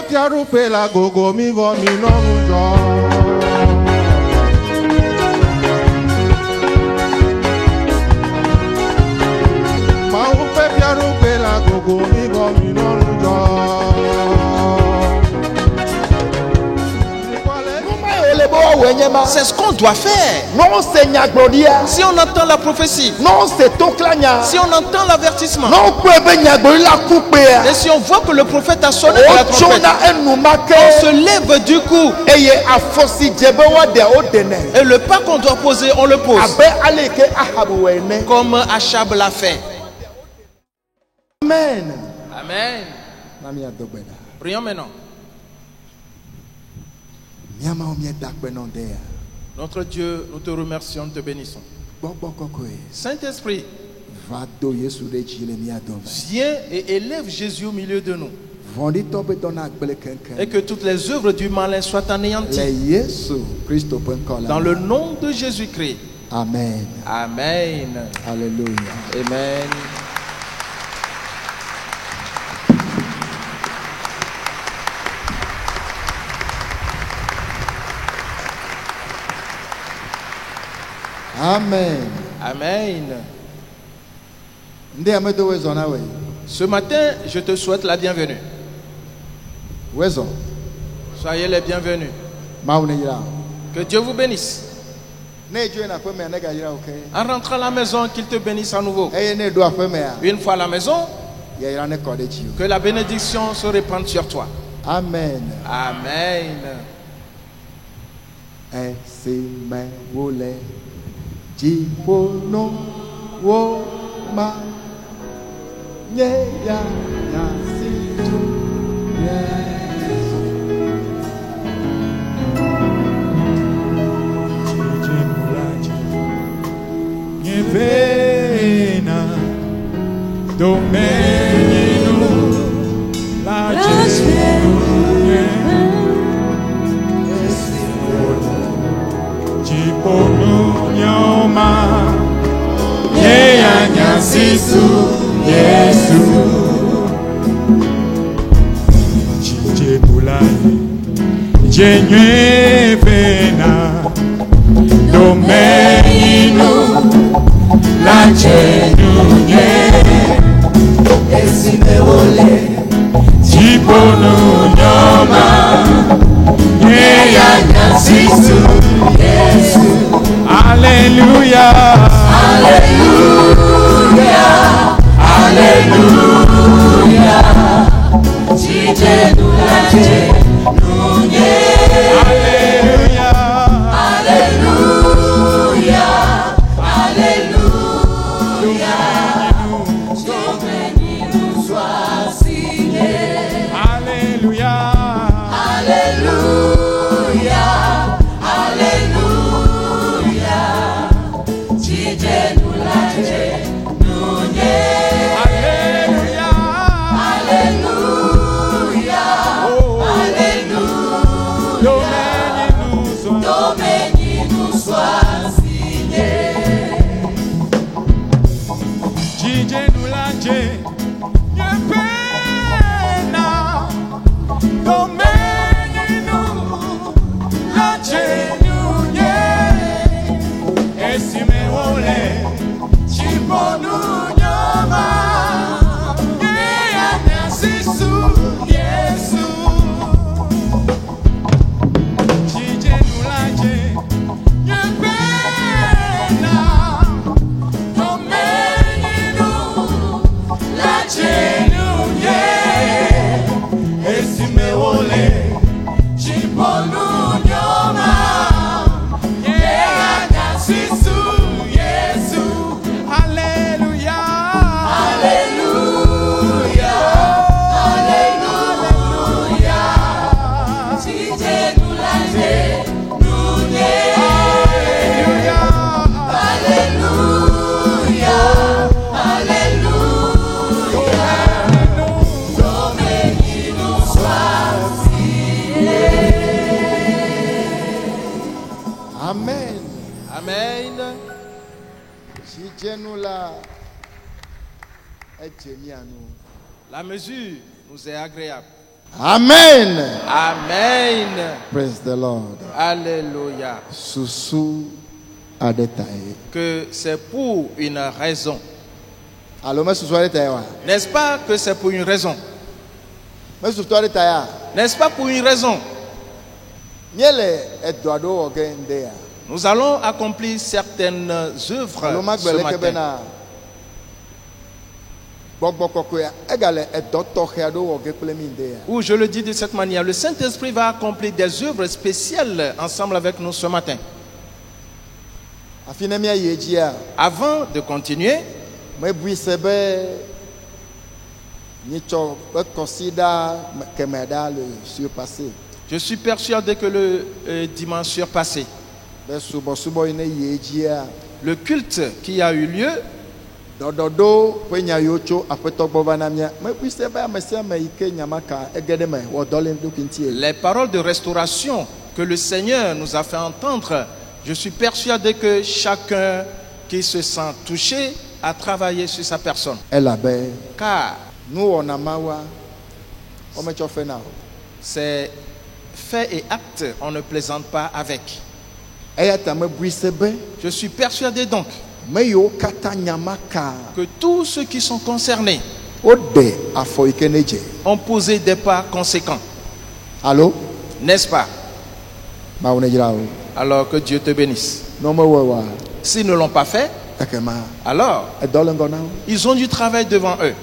fiaru pela gogo mi vo mi nonujo. Ma upe fiaru pela gogo mi vo mi nonujo. C'est ce qu'on doit faire. Non, c'est Nyagbodia. Si on entend la prophétie, Non, c'est Toklanya. si on entend l'avertissement, Non, peut Nyagbodia la couper. et si on voit que le prophète a sonné de la trompette, on se lève du coup. Et le pas qu'on doit poser, on le pose. Comme Achab l'a fait. Amen. Amen. Prions maintenant. Notre Dieu, nous te remercions, nous te bénissons. Saint-Esprit, viens et élève Jésus au milieu de nous. Et que toutes les œuvres du malin soient anéanties. Dans le nom de Jésus-Christ. Amen. Amen. Alléluia. Amen. Amen. Amen. Ce matin, je te souhaite la bienvenue. Soyez les bienvenus. Que Dieu vous bénisse. En rentrant à la maison, qu'il te bénisse à nouveau. Une fois à la maison, que la bénédiction se répande sur toi. Amen. Amen. Jipono wo ma nye ya ya situ Yesu Nyevena domenino la Jipono nyoma Yeya nyasisu Yesu Chije bulani Jenywe vena Domenino La chenunye Esimeole Jipono nyoma Yeya nyasisu Yesu Alléluia. Alléluia. Alléluia. Alléluia. Alléluia. Alléluia. Ton béni nous soit signé. Alléluia. Alléluia. Alléluia. La mesure nous est agréable. Amen. Amen. Praise the Lord. Alléluia. Susu adetaye. Que c'est pour une raison. Alors, mais susu adetaye wa. N'est-ce pas que c'est pour une raison? Mais susu adetaye. N'est-ce pas pour une raison? Nous allons accomplir certaines œuvres ce matin. Ou je le dis de cette manière, le Saint-Esprit va accomplir des œuvres spéciales ensemble avec nous ce matin. Avant de continuer, je suis persuadé que le dimanche surpassé, le culte qui a eu lieu, les paroles de restauration que le Seigneur nous a fait entendre, je suis persuadé que chacun qui se sent touché a travaillé sur sa personne. Car c'est fait et acte, on ne plaisante pas avec. Je suis persuadé donc que tous ceux qui sont concernés ont posé des pas conséquents. Allô? N'est-ce pas? Alors que Dieu te bénisse. S'ils ne l'ont pas fait, alors ils ont du travail devant eux.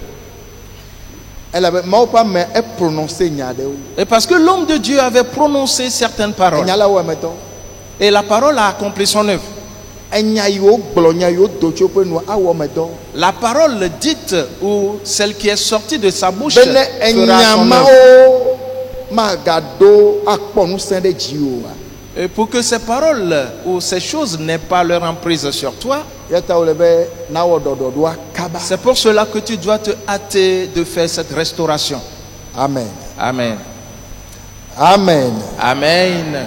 Et parce que l'homme de Dieu avait prononcé certaines paroles, et la parole a accompli son œuvre. La parole dite ou celle qui est sortie de sa bouche fera son œuvre. Et pour que ces paroles ou ces choses n'aient pas leur emprise sur toi, c'est pour cela que tu dois te hâter de faire cette restauration. Amen. Amen. Amen. Amen.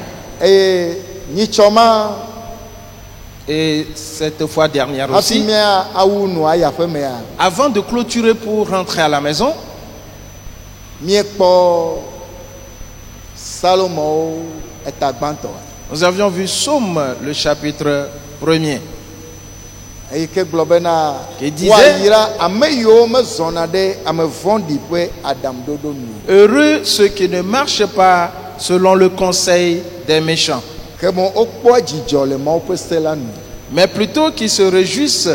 Et cette fois dernière aussi, avant de clôturer pour rentrer à la maison, nous avions vu Somme, le chapitre 1er, qui disait: heureux ceux qui ne marchent pas selon le conseil des méchants, mais plutôt qui se réjouissent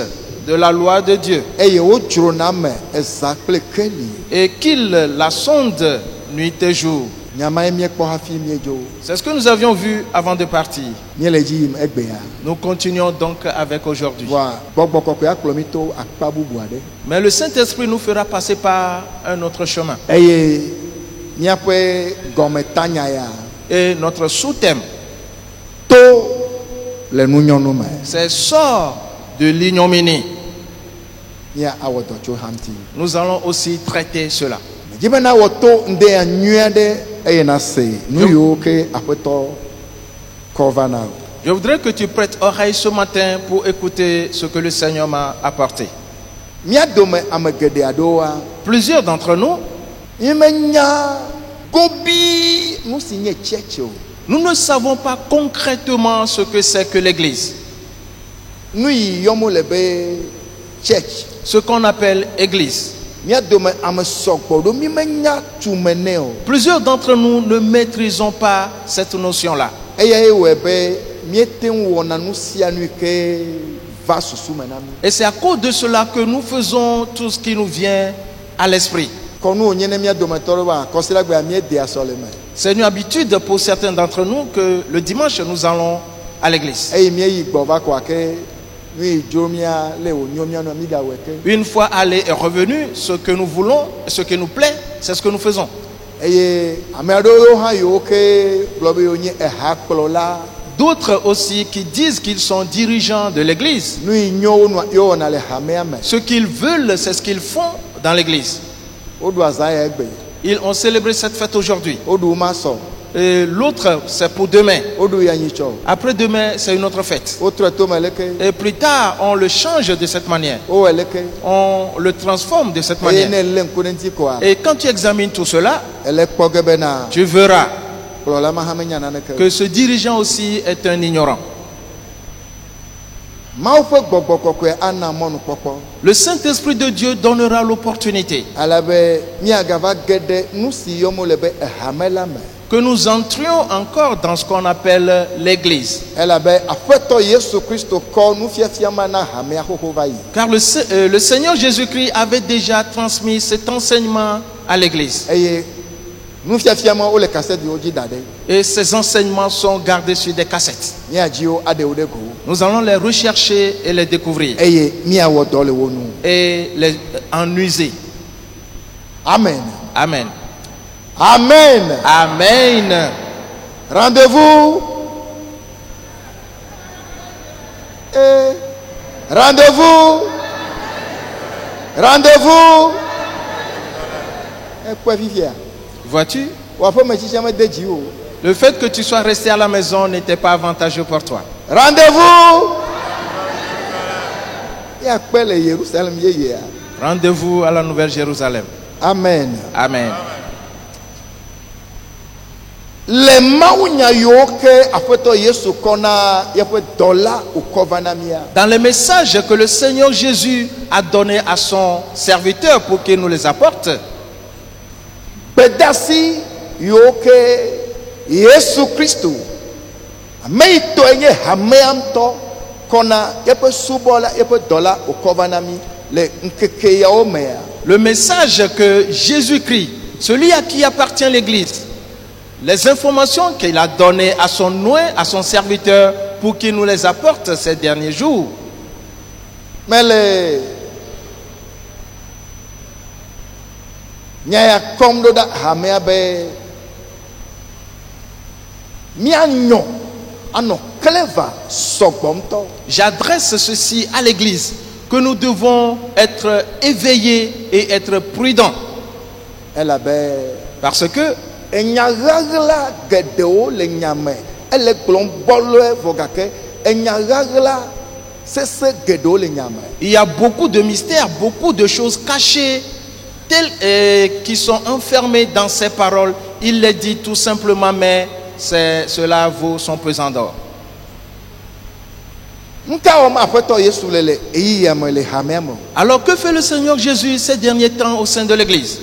de la loi de Dieu et qu'ils la sondent nuit et jour. C'est ce que nous avions vu avant de partir. Nous continuons donc avec aujourd'hui. Mais le Saint-Esprit nous fera passer par un autre chemin. Et notre sous-thème, c'est sort de l'ignominie. Nous allons aussi traiter cela. Je voudrais que tu prêtes oreille ce matin pour écouter ce que le Seigneur m'a apporté. Plusieurs d'entre nous, nous ne savons pas concrètement ce que c'est que l'église. Ce qu'on appelle église. Plusieurs d'entre nous ne maîtrisons pas cette notion-là. Et c'est à cause de cela que nous faisons tout ce qui nous vient à l'esprit. C'est une habitude pour certains d'entre nous que le dimanche nous allons à l'église. Une fois allé et revenu, ce que nous voulons, ce qui nous plaît, c'est ce que nous faisons. D'autres aussi qui disent qu'ils sont dirigeants de l'église. Ce qu'ils veulent, c'est ce qu'ils font dans l'église. Ils ont célébré cette fête aujourd'hui. Et l'autre, c'est pour demain. Odu ya nyicho. Après demain, c'est une autre fête. Otre to maleke. Et plus tard, on le change de cette manière. O eleke. On le transforme de cette Et manière. ne lenkunenti kwa. Et quand tu examines tout cela, Ele kpogebena. tu verras Klola mahamenya naneke. que ce dirigeant aussi est un ignorant. Mau fe gbogbo kokwe ana monu popo. Le Saint-Esprit de Dieu donnera l'opportunité Alabe miagava gede nusi yomo lebe hamela me. que nous entrions encore dans ce qu'on appelle l'église. Elabe afeto Yesu Kristo ko nu fiafia mana hamea hohova yi. Car le Seigneur Jésus-Christ avait déjà transmis cet enseignement à l'église. Eye nu fiafia ma ole cassette yo ji dade. Et ces enseignements sont gardés sur des cassettes. Mia jio ade odego. Nous allons les rechercher et les découvrir. Eye mia wodo le wonu. Et les en user. Amen. Amen. Amen. Amen. Rendez-vous. Rendez-vous. Rendez-vous. Quoi vivre? Vois-tu? Rendez-vous. Le fait que tu sois resté à la maison n'était pas avantageux pour toi. Rendez-vous à la Nouvelle Jérusalem. Amen. Amen. Les maounya yoke afeto Yesu kona yepe dola ukovana mia. Dans les messages que le Seigneur Jésus a donnés à son serviteur pour qu'il nous les apporte, Bedasi yoke Yesu Kristo ameito enye hameamto kona yepe subola yepe dola ukovana mi le nkeke ya omea. le message que Jésus-Christ, celui à qui appartient l'Église, les informations qu'il a données à son oint, à son serviteur, pour qu'il nous les apporte ces derniers jours. Mais le nyaya komdo da hamea be mianyo ano clever sogbomto. J'adresse ceci à l'Église, que nous devons être éveillés et être prudents. Elle avait Parce que enyagagla gedeo le nyame ele glombolo vogake enyagagla sese gedeo le nyame. il y a beaucoup de mystères, beaucoup de choses cachées qui sont enfermées dans ces paroles. Il les dit tout simplement, mais cela vaut son pesant d'or. Alors que fait le Seigneur Jésus ces derniers temps au sein de l'Église?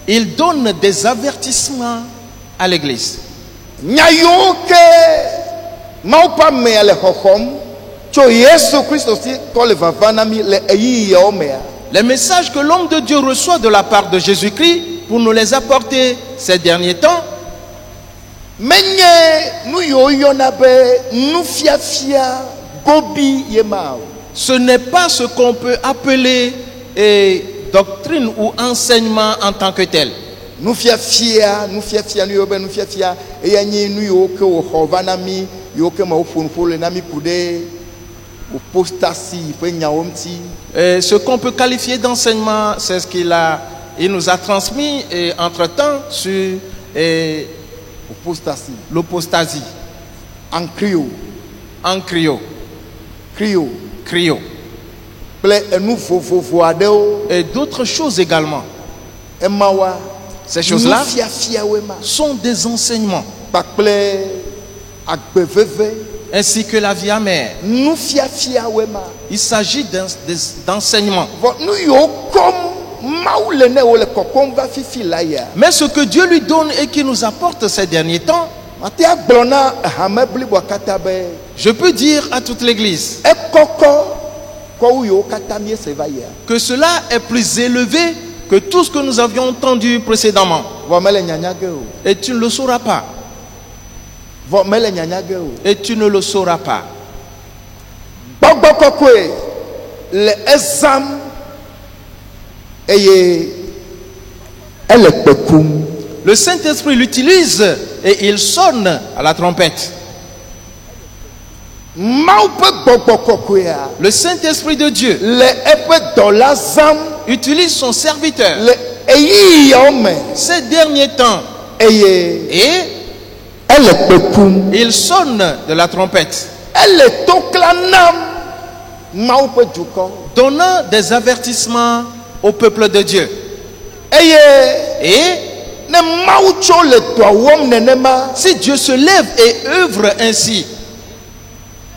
Il donne des avertissements à l'Église. Les messages que l'homme de Dieu reçoit de la part de Jésus-Christ pour nous les apporter ces derniers temps, ce n'est pas ce qu'on peut appeler doctrine ou enseignement en tant que tel. Ce qu'on peut qualifier d'enseignement, c'est ce il nous a transmis entre-temps sur l'apostasie. En crio. Et d'autres choses également. Ces choses-là sont des enseignements. Ainsi que la vie amère. Il s'agit d'enseignements. Mais ce que Dieu lui donne et qui nous apporte ces derniers temps, je peux dire à toute l'Église que cela est plus élevé que tout ce que nous avions entendu précédemment. Et tu ne le sauras pas. Et tu ne le sauras pas. Le Saint-Esprit l'utilise et il sonne à la trompette. Le Saint-Esprit de Dieu utilise son serviteur eyi yome ces derniers temps. eye Et ele kpekum il sonne de la trompette, ele tokla nam mawu pe dukɔ donnant des avertissements au peuple de Dieu. eye Et ne mawu tso le dɔa wɔm nenema si Dieu se lève et œuvre ainsi,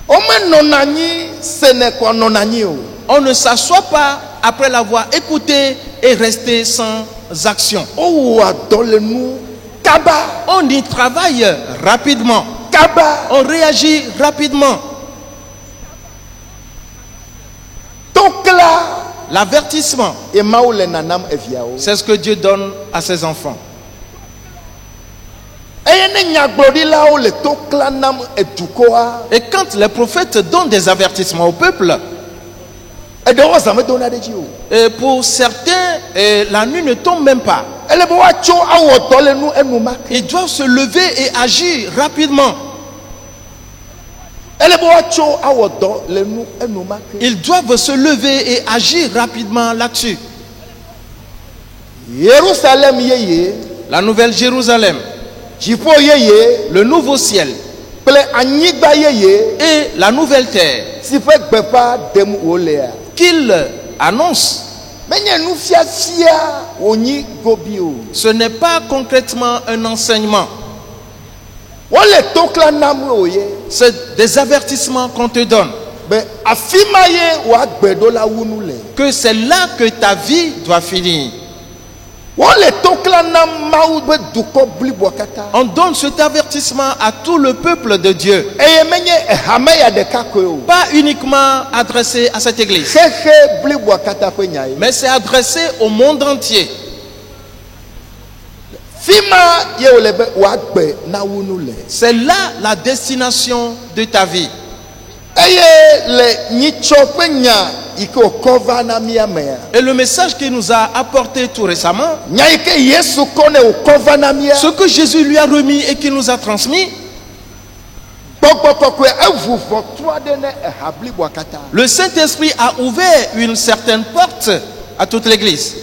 womenɔna anyi sene kɔ nɔna anyi o on ne s'assoit pas après l'avoir écouté et rester sans action. owɔ adɔ le nu kaba On y travaille rapidement, kaba on réagit rapidement. tokla L'avertissement, ye mawu le nanam eviawo c'est ce que Dieu donne à ses enfants. eye ne nyagblɔɖilawo le tokla nam edukɔa Et quand les prophètes donnent des avertissements au peuple, eɖewo zame dona ɖe dzi o et pour certains, la nuit ne tombe même pas. ele be woatso awɔ dɔ le nu enumake Ils doivent se lever et agir rapidement. ele be woatso awɔ dɔ le nu enumake Ils doivent se lever et agir rapidement là-dessus. Yerusalem yeye La nouvelle Jérusalem, dziƒo yeye le nouveau ciel kple anyigba yeye et la nouvelle terre si ƒe gbeƒã ɖem wolea qu'il annonce, menye nufiafia wonyi gobi o ce n'est pas concrètement un enseignement. wole tokla nam oye C'est des avertissements qu'on te donne. be afi ma ye woagbe ɖo la wunu le Que c'est là que ta vie doit finir. wole tokla nam mawu be dukɔ bliboa katã On donne cet avertissement à tout le peuple de Diu. eye menye ehame ya ɖeka koe o Pas uniquement adressé à cette église, xexe bliboa katã ƒe nya ye mais c'est adressé au monde entier. fi ma ye wole be woagbe na wunu le C'est là la destination de ta vie. eye le nyitsɔ ƒe nya yi ke wòkɔ va na mía mea Et le message qu'il nous a apporté tout récemment, nya yi ke Yesu kɔ ne wòkɔ va na mía ce que Jésus lui a remis et qu'il nous a transmis, gbɔgbɔ kɔkɔe eʋu ʋɔtru aɖe ne eha bliboa katã le Saint-Esprit a ouvert une certaine porte à toute l'église.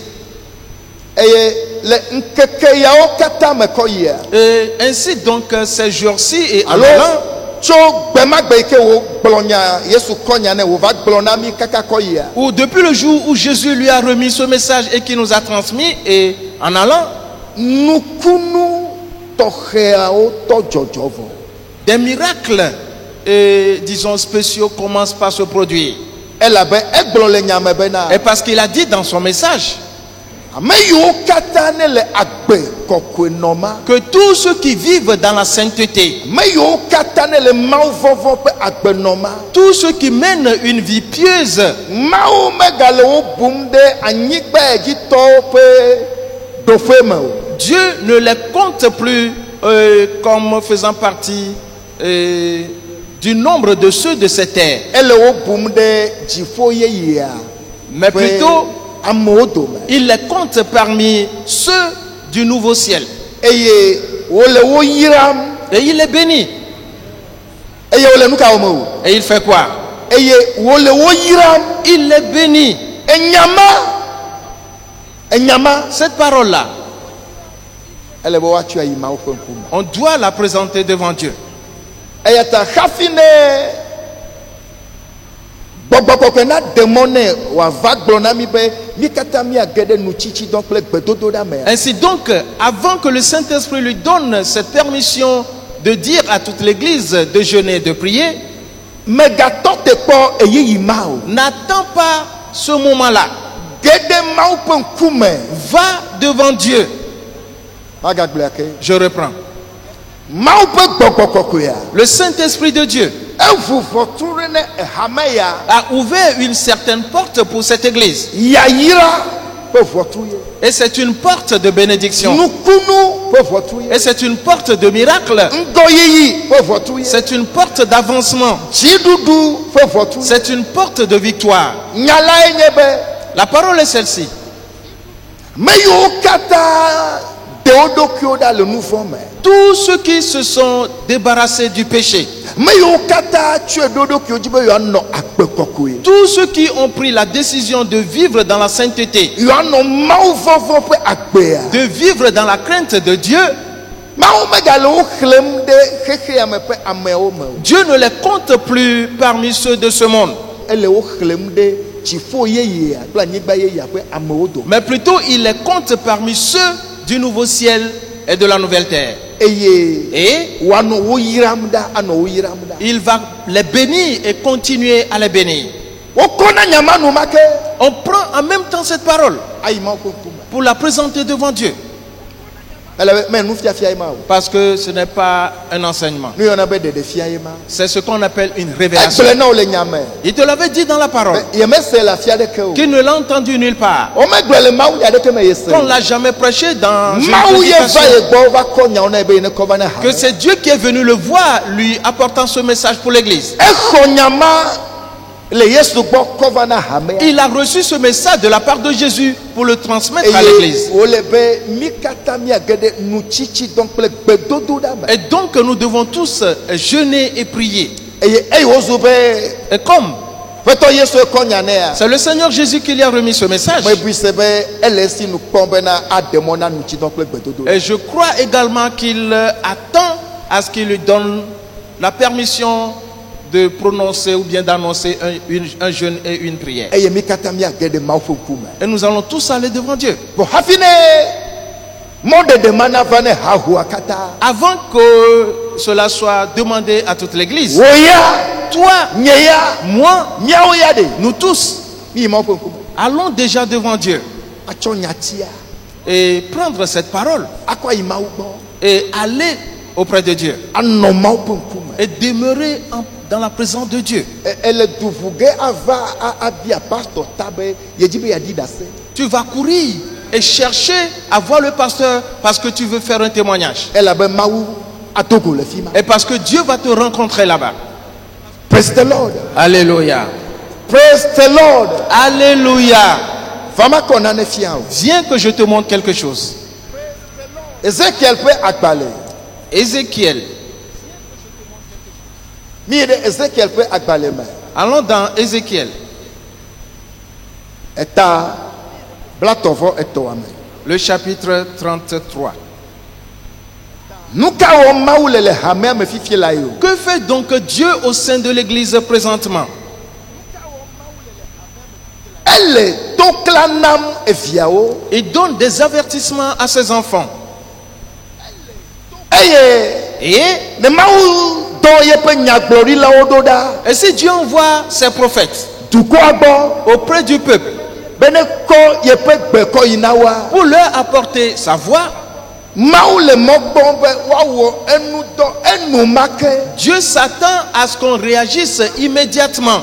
eye le ŋkeke yawo katã me kɔ yia Et ainsi donc, ces jours-ci et en alo allant, tso gbemagbe yi ke wògblɔ nya Yesu kɔ nya ne wòva gblɔ na mí kaka kɔ yia ou depuis le jour où Jésus lui a remis ce message et qu'il nous a transmis, et en allant, nukunu tɔxeawo tɔ dzɔdzɔ vɔ des miracles, disons, spéciaux commencent par se produire. elabe egblɔ le nya me bena Et parce qu'il a dit dans son message ame yiwo katã ne le agbe kɔkɔe nɔma que tous ceux qui vivent dans la sainteté, ame yiwo katã ne le mawuvɔvɔ ƒe agbenɔma tous ceux qui mènent une vie pieuse, mawu megale wo bum ɖe anyigba ya dzi tɔwo ƒe ɖoƒe me o Dieu ne les compte plus comme faisant partie du nombre de ceux de cette terre, ele wo bum ɖe dziƒo yeyea mais plutôt amewo dome il les compte parmi ceux du nouveau ciel. eye wole wo yram Et il est béni. eye wole nu ka wɔme o Et il fait quoi? eye wole wo yram Il est béni. enyama Cette parole-là, ele be woatsɔe yi mawu ƒe ŋkume on doit la présenter devant Dieu. eya ta hafi ne gbɔgbɔ kɔkɔe na ɖe mɔ ne wòava gblɔ na mí be mí katã míage ɖe nutsitsidɔ kple gbedodoɖa mea Ainsi donc, avant que le Saint-Esprit lui donne cette permission de dire à toute l'église de jeûner et de prier, megatɔ te kpɔ eyiyi ma o n'attends pas ce moment-là. ge ɖe mawu ƒe ŋkume Va devant Dieu. magagblɔa ke Je reprends. mawu ƒe gbɔgbɔ kɔkɔea Le Saint-Esprit de Dieu eʋu ʋɔtru ɖe ne ehame ya a ouvert une certaine porte pour cette église. yayra ƒe ʋɔtru ye Et c'est une porte de bénédiction. nukunu ƒe ʋɔtru ye Et c'est une porte de miracle. ŋgɔyiyi ƒe ʋɔtru ye C'est une porte d'avancement. dziɖuɖu ƒe ʋɔtru ye C'est une porte de victoire. nya lae nye be La parole est celle-ci. me yiwo katã de wo ɖokuiwo ɖa le nu vɔ me Tous ceux qui se sont débarrassés du péché, Tous ceux qui ont pris la décision de vivre dans la sainteté, de vivre dans la crainte de Dieu, Dieu ne les compte plus parmi ceux de ce monde. Mais plutôt il les compte parmi ceux du nouveau ciel et de la nouvelle terre. Et il va les bénir et continuer à les bénir. On prend en même temps cette parole pour la présenter devant Dieu. Parce que ce n'est pas un enseignement. C'est ce qu'on appelle une révélation. Il te l'avait dit dans la parole. Qu'il ne l'a entendu nulle part. Qu'on ne l'a jamais prêché dans une prédication. Que c'est Dieu qui est venu le voir, lui apportant ce message pour l'église. Il a reçu ce message de la part de Jésus pour le transmettre à l'église. Et donc nous devons tous jeûner et prier. Et comme c'est le Seigneur Jésus qui lui a remis ce message, et je crois également qu'il attend à ce qu'il lui donne la permission de prononcer ou bien d'annoncer un jeûne et une prière. Et nous allons tous aller devant Dieu. Avant que cela soit demandé à toute l'église, toi, moi, nous tous, allons déjà devant Dieu et prendre cette parole et aller auprès de Dieu et demeurer dans la présence de Dieu. Tu vas courir et chercher à voir le pasteur parce que tu veux faire un témoignage. Et parce que Dieu va te rencontrer là-bas. Praise the Lord. Alléluia. Praise the Lord. Alléluia. Viens que je te montre quelque chose. Ézéchiel peut akbalé. Ézéchiel. Ézéchiel peut akbalé. Allons dans Ézéchiel. Le chapitre 33. Que fait donc Dieu au sein de l'église présentement? Il donne des avertissements à ses enfants. Et si Dieu envoie ses prophètes auprès du peuple pour leur apporter sa voix, Dieu s'attend à ce qu'on réagisse immédiatement.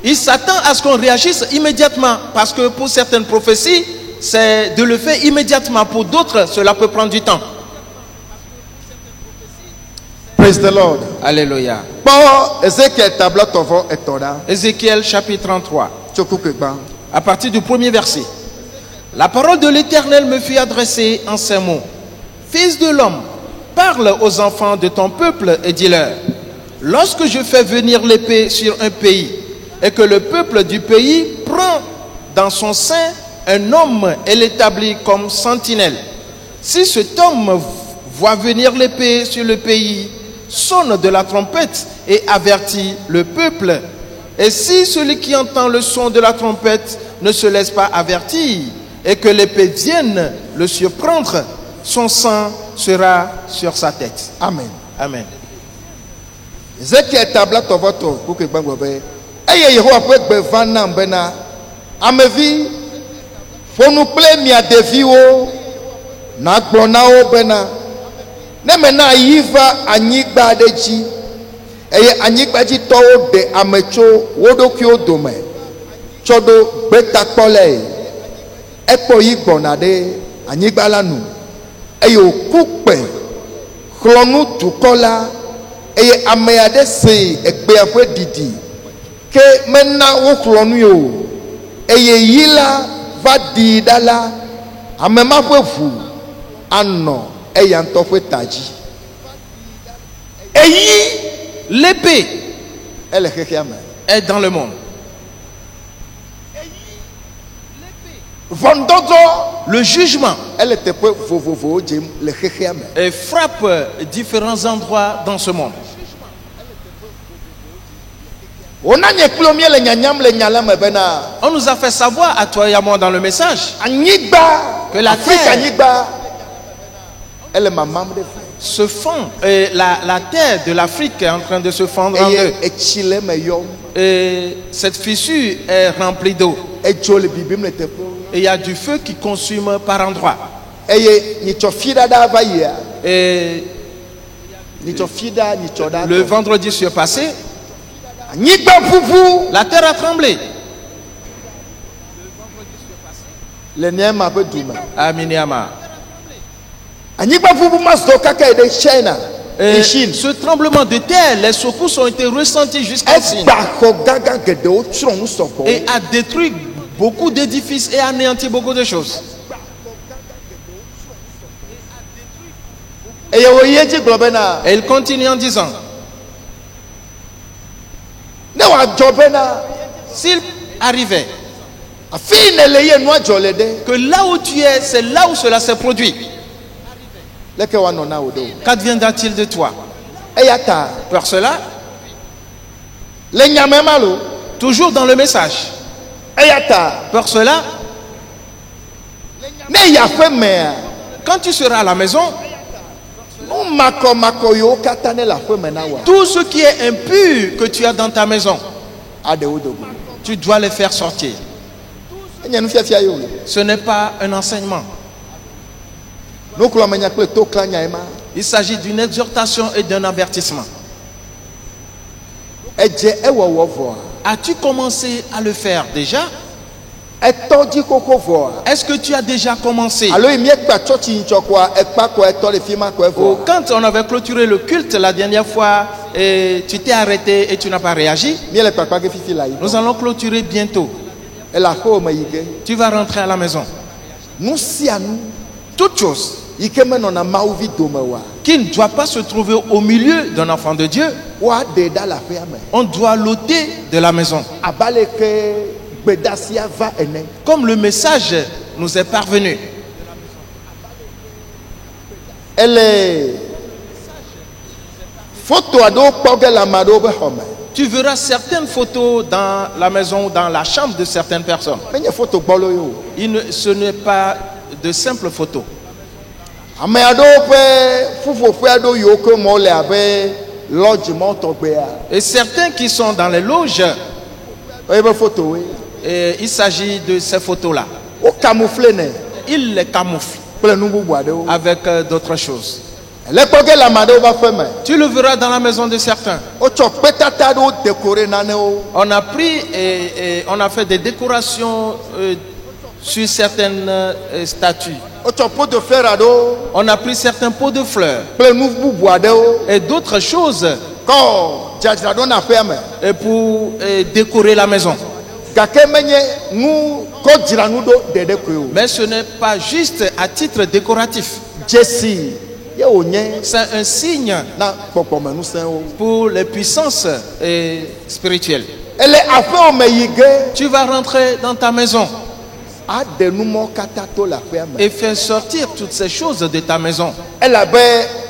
Il s'attend à ce qu'on réagisse immédiatement, parce que pour certaines prophéties, c'est de le faire immédiatement. Pour d'autres, cela peut prendre du temps. Praise the Lord. Alléluia. Ézéchiel chapitre 33. À partir du premier verset. La parole de l'Éternel me fut adressée en ces mots. Fils de l'homme, parle aux enfants de ton peuple et dis-leur: lorsque je fais venir l'épée sur un pays et que le peuple du pays prend dans son sein un homme et l'établit comme sentinelle, si cet homme voit venir l'épée sur le pays, sonne de la trompette et avertit le peuple, et si celui qui entend le son de la trompette ne se laisse pas avertir et que l'épée vienne le surprendre, son sang sera sur sa tête. Amen. Amen. Ézéchiel tabla tovoto pour que bangobé. Eye Yehowa peut bevana mbena. Amevi faut nous plaire mia deviwo na gbonao bena. Ne mena yiva anyigba deji. Eye anyigba ji towo de amecho wodokio dome. Chodo beta kpole. Ekpo yigbona de anyigba lanu. Eye okupe chlonu tukola. Eye ameyade se ekpeafwe didi ke mena woklonu yo eye yila va di dala amema fwefu anɔ eya ŋutɔ ƒe ta dzi. Eyi L'épée ele xexea me. est dans le monde. Vɔnudɔdɔ Le jugement ele teƒe vovovowo dzem le xexea me. frappe différents endroits dans ce monde. Wona nye kplo mie le nyanyam le nya la me bena On nous a fait savoir, à toi et à moi, dans le message, anyigba Que la Afrika terre- anyigba ele mamam ɖe fi. se fend, et la terre de l'Afrique est en train de se fendre en deux. Eye etsi le me yɔm. Et cette fissure est remplie d'eau. Edzo le bibim le teƒe. Et il y a du feu qui consume par endroits. Eye nyitsɔ fi ɖaɖa va yia. Et Nyitsɔ fi ɖa nyitsɔ ɖa. le vendredi surpassé, Anyigba ʋuʋu la terre a tremblé le Niama ƒe du me. à Miniama. Anyigba ʋuʋu ma zɔ kaka yi ɖe China, Et en Chine. ce tremblement de terre, les secousses ont été ressenties jusqu'en Chine Egba xɔ gãgã geɖewo tsrɔ̃ nu sɔgbɔ. et a détruit beaucoup d'édifices et anéanti beaucoup de choses. Eye wo ye dzi gblɔ bena Et il continue en disant, ne wòadzɔ bena s'il arrivait afi yi ne le ye nua dzɔ le ɖe que là où tu es, c'est là où cela s'est produit, leke woanɔ na wo ɖo. qu'adviendra-t-il de toi? Eya ta Pour cela, le nyame ma lo. toujours dans le message, Eya ta pour cela, ne yi aƒe mea quand tu seras à la maison, nu makɔmakɔ yiwo katã ne le aƒe me na wa tout ce qui est impur que tu as dans ta maison, aɖewo do go. tu dois les faire sortir. Enye nufiafia ye o. Ce n'est pas un enseignement. Nukulɔmenya kple to klanya ye ma. Il s'agit d'une exhortation et d'un avertissement. Edze ewɔwɔ vɔa. As-tu commencé à le faire déjà? Etɔ dzi koko vɔa. Est-ce que tu as déjà commencé? Alo yi miekpa tsɔtsi ŋtsɔ koa ekpa koa etɔ le fi ma koe Ou vɔa. quand on avait clôturé le culte la dernière fois, et tu t'es arrêté et tu n'as pas réagi, Miele kpakpa ke fifi la yi. nous allons clôturer bientôt. Ele aƒewo me yi ge. Tu vas rentrer à la maison. Nu sia nu Toute chose yi ke menɔna mawuvi dome wa. qui ne doit pas se trouver au milieu d'un enfant de Dieu, Woaɖe ɖa le aƒea me. on doit l'ôter de la maison. Aba le ke gbedasia va ene. Comme le message nous est parvenu. Ele foto aɖewo kpɔ ge le ame aɖewo ƒe xɔ me. Tu verras certaines photos dans la maison ou dans la chambre de certaines personnes. Menye foto gbɔlo ye o. Ce n'est pas de simples photos. Ame aɖewo ƒe ƒuƒoƒe aɖewo yiwo ke mɔ le abe lɔdzi mɔ tɔgbea. Et certains qui sont dans les loges, Ebe fotowoe. et il s'agit de ces photos-là. Wo camoufle ne Ils les camouflent kple nu bubu aɖewo. avec d'autres choses. Le kpɔ ge le ame aɖewo ƒe aƒe me. Tu le verras dans la maison de certains. Wotsɔ kpetata aɖewo dekore nanewo. On a pris et on a fait des décorations sur certaines statues. Wotsɔ pot de fleur aɖewo On a pris certains pots de fleurs kple nu bubu aɖewo et d'autres choses kɔ dzadzra ɖo na aƒea me. et pour décorer la maison. Gake menye nu kɔ dzra nu ɖo ɖeɖe koe o. Mais ce n'est pas juste à titre décoratif. Dzesi ye wònye C'est un signe na kpɔkpɔme ŋusẽwo. pour les puissances spirituelles. Ele aƒewo me yi ge Tu vas rentrer dans ta maison aɖe numɔ katã to le aƒea me. et faire sortir toutes ces choses de ta maison. Elabe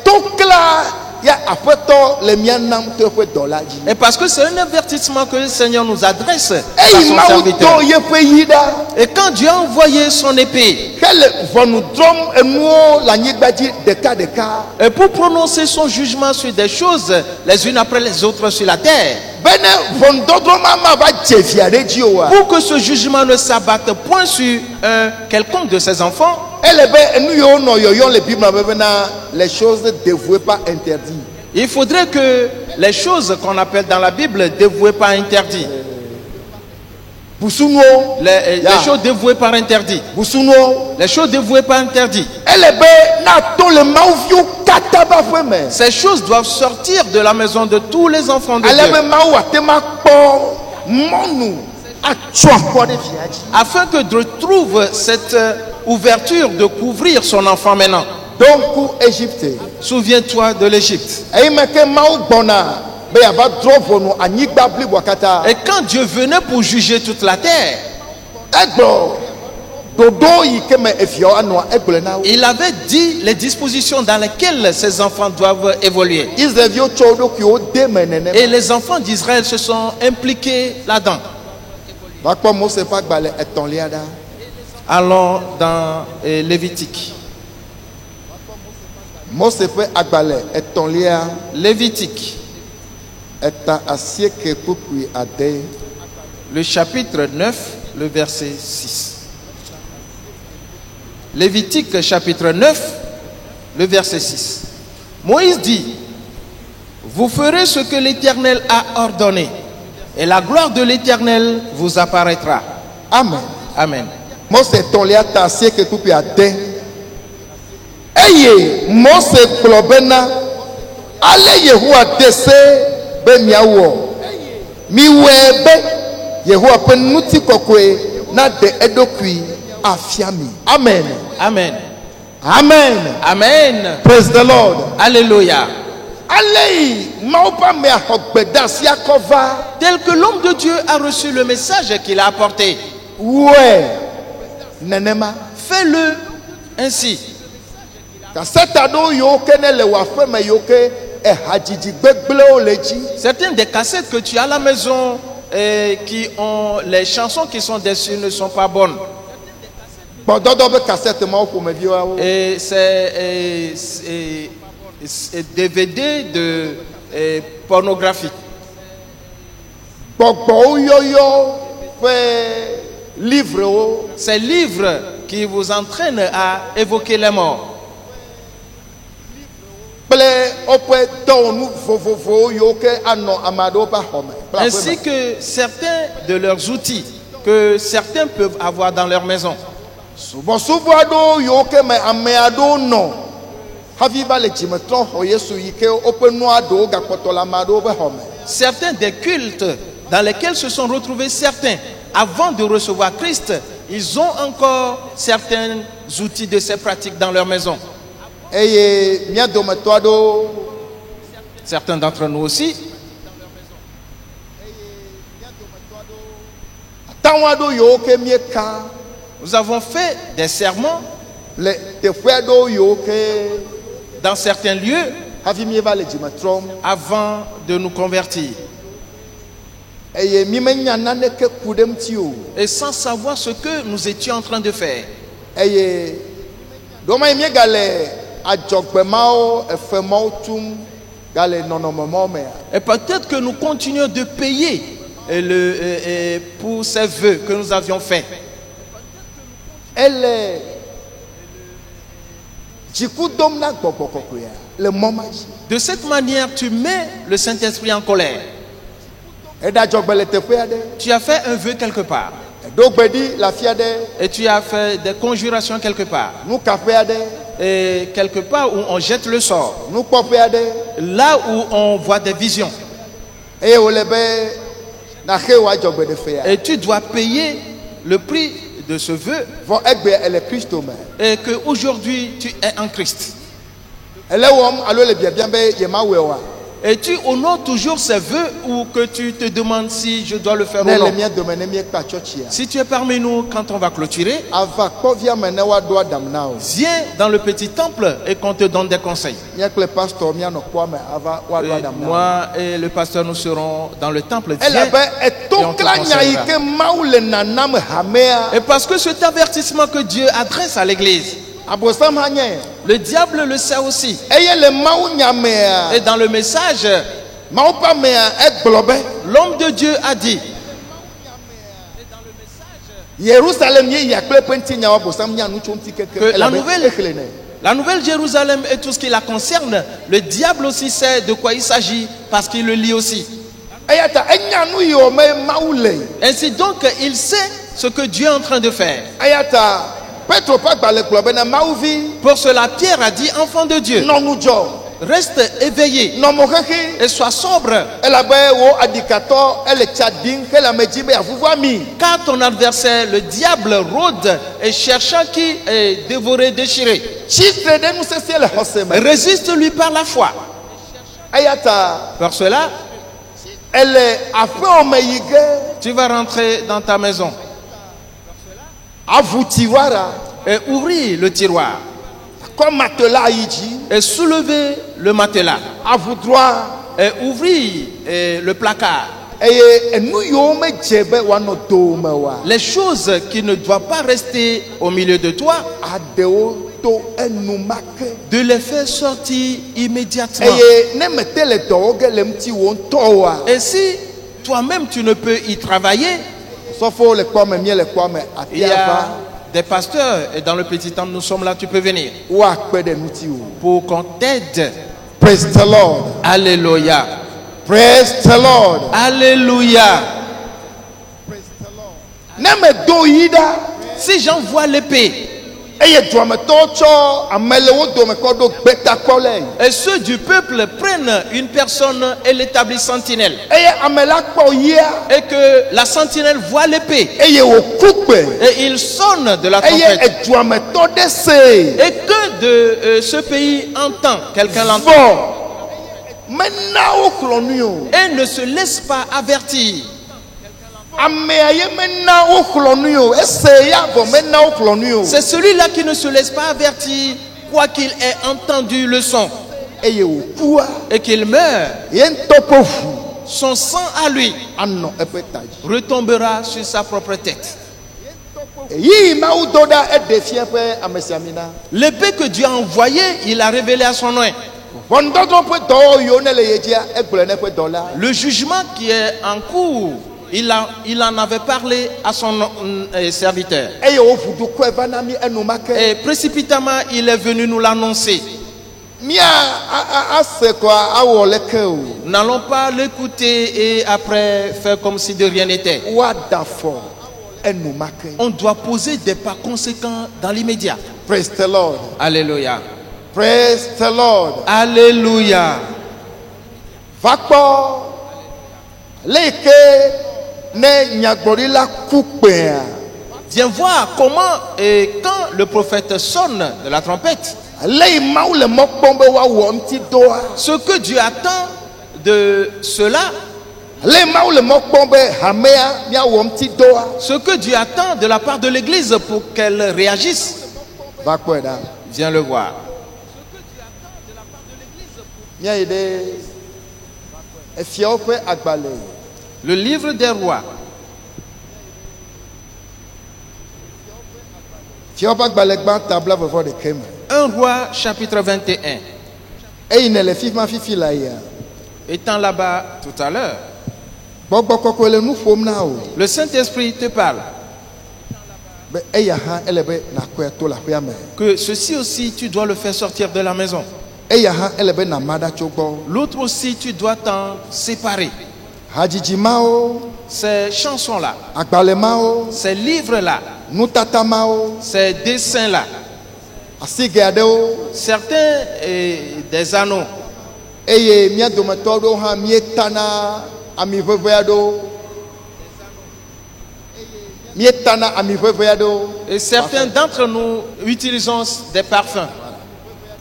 tokla ya aƒetɔ le mía nam to eƒe dɔ la dzi. Et parce que c'est un avertissement que le Seigneur nous adresse à Eyi son Mawu serviteur. do yeƒe yi ɖa Et quand Dieu a envoyé son épée hele ʋɔnu drɔm enuwo le anyigba dzi ɖekaɖeka et pour prononcer son jugement sur des choses les unes après les autres sur la terre, bene ʋɔnudɔdrɔ̃ ma va dze via ɖe dzi oa. pour que ce jugement ne s'abatte point sur quelconque de ses enfants, Ele be enu yiwo nɔ yɔyɔ le Bible me bena les choses dévouées pas interdites. il faudrait que les choses qu'on appelle dans la Bible dévouées par interdit, Busunuwo les Ya. choses dévouées par interdit, busunuwo. les choses dévouées par interdit, Ele be na to le mawuviwo katã ƒe aƒe me. ces choses doivent sortir de la maison de tous les enfants de Ale Dieu, be Mawu ate ma kpɔ mɔnu atsɔ akɔ ɖe via dzi. afin que Dieu trouve cette ouverture de couvrir son enfant maintenant. donku Égypte. Souviens-toi de l'Égypte. Eyi me ke mawu gbɔna be yava drɔ ʋɔnu anyigba blibo katã. Et quand Dieu venait pour juger toute la terre, Egblɔ dodo yi ke me eviawo anɔa egblɔ na wo. il avait dit les dispositions dans lesquelles ses enfants doivent évoluer. Israéliwo tsɔ wo ɖokuiwo de me nenema. Et les enfants d'Israël se sont impliqués là-dedans. Va kpɔ Mose ƒe agbalẽ etɔ̃lia ɖa. Allons dans Lévitique. Mose ƒe agbalẽ etɔ̃lia Lévitique, eta asieke kpukpui ade. le chapitre 9, le verset 6. Lévitique, chapitre 9, le verset 6. Moïse dit, vous ferez ce que l'Éternel a ordonné, et la gloire de l'Éternel vous apparaîtra. Amen. Amen. Mose etɔ̃lia ta asieke kpukpui ade. Eye Mose gblɔ bena ale Yehowa de se be miawɔ. Miwɔe be Yehowa ƒe ŋutikɔkɔe naɖe eɖokui afia mi. Amen. Amen. Amen. Amen. Praise the Lord. Alléluia. Ale Mawu ƒe ame axɔ gbedeasi akɔ va. Tel que l'homme de Dieu a reçu le message qu'il a apporté, Wɔe nenema. fais-le ainsi. Kaseta ɖewo yiwo ke ne le wò aƒe me yiwo ke ehadzidzi gbegblẽwo le dzi. Certaines des cassettes que tu as à la maison qui ont les chansons qui sont dessus ne sont pas bonnes. Gbɔdɔdɔ be kasete mawo ƒomeviwo. Et c'est DVD de pornographie. Gbɔgbɔwo yɔyɔ ƒe livrewo. Ces livres qui vous entraînent à évoquer les morts. Kple woƒe dɔwɔnu vovovowo yiwo ke anɔ ame aɖewo ƒe axɔ me. kple aƒe Ainsi me. que certains de leurs outils que certains peuvent avoir dans leur maison. Subɔsubɔ aɖewo yiwo ke me ame aɖewo nɔ hafi va le dzimetrɔ xɔ Yesu yi ke woƒe nua ɖewo gakpɔtɔ le ame aɖewo ƒe xɔ me. Certains des cultes dans lesquels se sont retrouvés certains avant de recevoir Christ, ils ont encore certains outils de ces pratiques dans leur maison. Eye mía dometɔ aɖewo Certains d'entre nous aussi, atãwo aɖewo yiwo ke míeka nous avons fait des sermons le teƒe aɖewo yiwo ke dans certains lieux hafi míeva le dzimetrɔm. avant de nous convertir. Eye mi menya naneke ku ɖe ŋuti o. Et sans savoir ce que nous étions en train de faire. Eye ɖoma yi míegale adzɔgbe mawo efe mawo tum gale nɔnɔme mawo mea. Et peut-être que nous continuons de payer pour ces vœux que nous avions faits. Ele dziku dom na gbɔgbɔ kɔkɔea le mɔ ma dzi. De cette manière, tu mets le Saint-Esprit en colère. Eɖe adzɔgbe le teƒe aɖe. Tu as fait un vœu quelque part. Eɖo gbe ɖi le afi aɖe. Et tu as fait des conjurations quelque part. Nukaƒe aɖe. Et quelque part où on jette le sort. Nukpɔƒe aɖe. Là où on voit des visions. Eye wòle be naxe wò adzɔgbe ɖe fea. Et tu dois payer le prix de ce vœu. Vɔ egbe ele Kristo me. Et qu'aujourd'hui tu es en Christ. Ele wɔm alo le biabiam be yemawɔe oa. Et tu honores toujours ces vœux ou que tu te demandes si je dois le faire Ne ou le non. mía dome ne míekpa tsɔtsia. Si tu es parmi nous quand on va clôturer, Ava kpɔvia me ne woaɖo adam na o. viens dans le petit temple et qu'on te donne des conseils. Mía kple pastor míanɔ kpɔa me ava woaɖo Et adam na o. moi et le pasteur, nous serons dans le temple. Viens. Elabe eto kla nya yi ke Mawu le nanam hamea. Et parce que cet avertissement que Dieu adresse à l'église, Abosam hã nye. le diable le sait aussi. Eye le Mawu nya mea. Et dans le message, Mawu ƒe amea egblɔ be l'homme de Dieu a dit, Yerusalem ye ya kple ƒe ŋutinyawo abosam nya nu tso ŋuti keke. Que la Elabe nouvelle- exlẽ nɛ. la nouvelle Jérusalem et tout ce qui la concerne, le diable aussi sait de quoi il s'agit parce qu'il le lit aussi. Eya ta enya nu yiwo me Mawu le. Ainsi donc, il sait ce que Dieu est en train de faire. Eya ta Petro ƒe agbalẽ gblɔ bena Mawu vi Pour cela, Pierre a dit, enfant de Dieu, nɔ nu dzɔ. Reste éveillé nɔmɔ xexi et sois sobre, elabe wo adikatɔ ele tsa dim ke le ame dzi be avuvu ami. car ton adversaire, le diable, rôde et cherchant qui est dévoré, déchiré. Tsitre ɖe nusese le xɔse me. Résiste-lui par la foi. Eya ta Par cela, ele aƒewo me yi ge tu vas rentrer dans ta maison avu tiwara et ouvrir le tiroir kɔ matelas yi dzi et soulever le matelas avu droit et ouvrir le placard. eye enu yiwo medze be woanɔ dome wa Les choses qui ne doivent pas rester au milieu de toi, aɖewo to enumake. de les faire sortir immédiatement. Eye ne mete le dɔ wɔ ge le ŋuti wo ŋutɔ wa. Et si toi-même tu ne peux y travailler, Sɔfo le kpɔ me mie le kpɔ me il y atia a va des pasteurs et dans le petit temps nous sommes là, tu peux venir woakpe ɖe ŋuti wo. pour qu'on t'aide. Praise the Lord. Alléluia. Praise the Lord. Alléluia. Ne me do yi ɖa Si j'envoie l'épée eye duametɔwo tsɔ ame le wo dome kɔ ɖo gbetakpɔlae. et ceux du peuple prennent une personne et l'établissent sentinelle, Eye ame la kpɔ yia et que la sentinelle voit l'épée eye wòku gbe et il sonne de la eye trompette, eduametɔ ɖe se. et que de ce pays entend, quelqu'un l'entend, Vɔ mena wo xlɔ nui o. et ne se laisse pas avertir. Amea ye mena wo xlɔ nui o. Ese ya vɔ mena wo xlɔ nui o. C'est celui-là qui ne se laisse pas avertir, quoi qu'il ait entendu le son, Eye wòkua et qu'il meurt, ye ŋutɔ ƒe ʋu son sang à lui anɔ eƒe ta dzi. retombera sur sa propre tête. Eyi mawu do ɖa eɖe fia ƒe ame sia mi na. L'épée que Dieu a envoyée, il a révélé à son nom. Ʋɔnudɔdrɔ̃ ƒe dɔwɔwɔ yiwo ne le ye dzia egblɔ ne ƒe dɔla. Le jugement qui est en cours, il en avait parlé à son serviteur. Eye wo ʋu dukɔe va na mi enumake. Et précipitamment, il est venu nous l'annoncer. Mia ase kɔa awɔ leke o. Nous n'allons pas l'écouter et après faire comme si de rien n'était. Woada fɔ enumake. On doit poser des pas conséquents dans l'immédiat. Praise the Lord. Alléluia. Praise the Lord. Alléluia. Va kpɔ le yi ke ne nyagblɔɖila ku kpẽa. Viens voir comment et quand le prophète sonne de la trompette, Le yi mawu le mɔ kpɔm be woawɔ ŋuti doa. ce que Dieu attend de cela, Le yi mawu le mɔ kpɔm be hamea miawɔ ŋuti doa. ce que Dieu attend de la part de l'Église pour qu'elle réagisse, Va kpɔe ɖa. viens le voir. Míayi ɖe efiawo ƒe agbalẽ. Le livre des rois, Fiawo ƒe agbalẽ gbãtɔ blavevɔ ɖeke me. 1 roi chapitre 21. Eyi ne le fi ma fifi la yia. Étant là-bas tout à l'heure, Gbɔgbɔ kɔkɔe le nu ƒom na o. le Saint-Esprit te parle Be eya hã ele be nakɔe to le aƒea me. que ceci aussi tu dois le faire sortir de la maison. Eya hã ele be nama ɖa tso gbɔ. L'autre aussi tu dois t'en séparer. Hadzidzi mawo, Ces chansons-là, agbalẽ mawo, ces livres-là, nutata mawo, ces dessins-là, asigɛ aɖewo. certains des anneaux, Eye mía dometɔ aɖewo hã míetana ami ʋeʋẽ aɖewo. Míetana ami ʋeʋẽ aɖewo. et certains d'entre nous utilisons des parfums.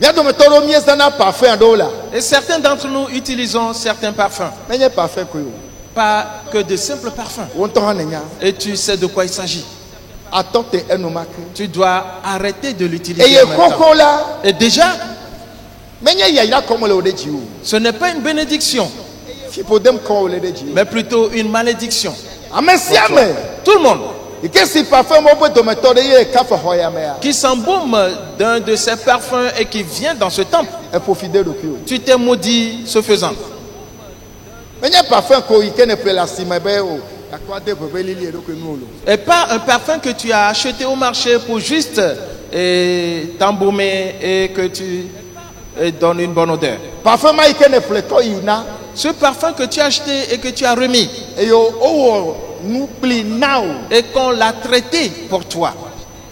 Mía dometɔ aɖewo míezana parfum aɖewo la. Et certains d'entre nous utilisons certains parfums. Menye parfum koe o. Pas que de simples parfums. Wo ŋutɔ hã nènya. Et tu sais de quoi il s'agit. Atɔ te enumake. Tu dois arrêter de l'utiliser Eye en même temps. koko la. Et déjà, Menye yayra kɔmɔ le wo ɖe dzi o. ce n'est pas une bénédiction, Fiƒodem kɔmɔ wo le ɖe dzi o. mais plutôt une malédiction. Ame sia ame. Tout le monde Yi ke si parfum mo ƒe dometɔ ɖe ye kafe xɔ ya mea. qui s'embaume d'un de ces parfums et qui vient dans ce temple, Eƒofi de ɖokui o. tu t'es maudit ce faisant. Menye parfum ko yi ke ne ƒle le asime be o. Akɔ ade ʋeʋẽ lili eɖokui nu o lo. Et pas un parfum que tu as acheté au marché pour juste t'embaumer et que tu donnes une bonne odeur. Parfum ma yi ke ne ƒletɔ yina. Ce parfum que tu as acheté et que tu as remis Eyo owɔ nu kpli na o. et qu'on l'a traité pour toi,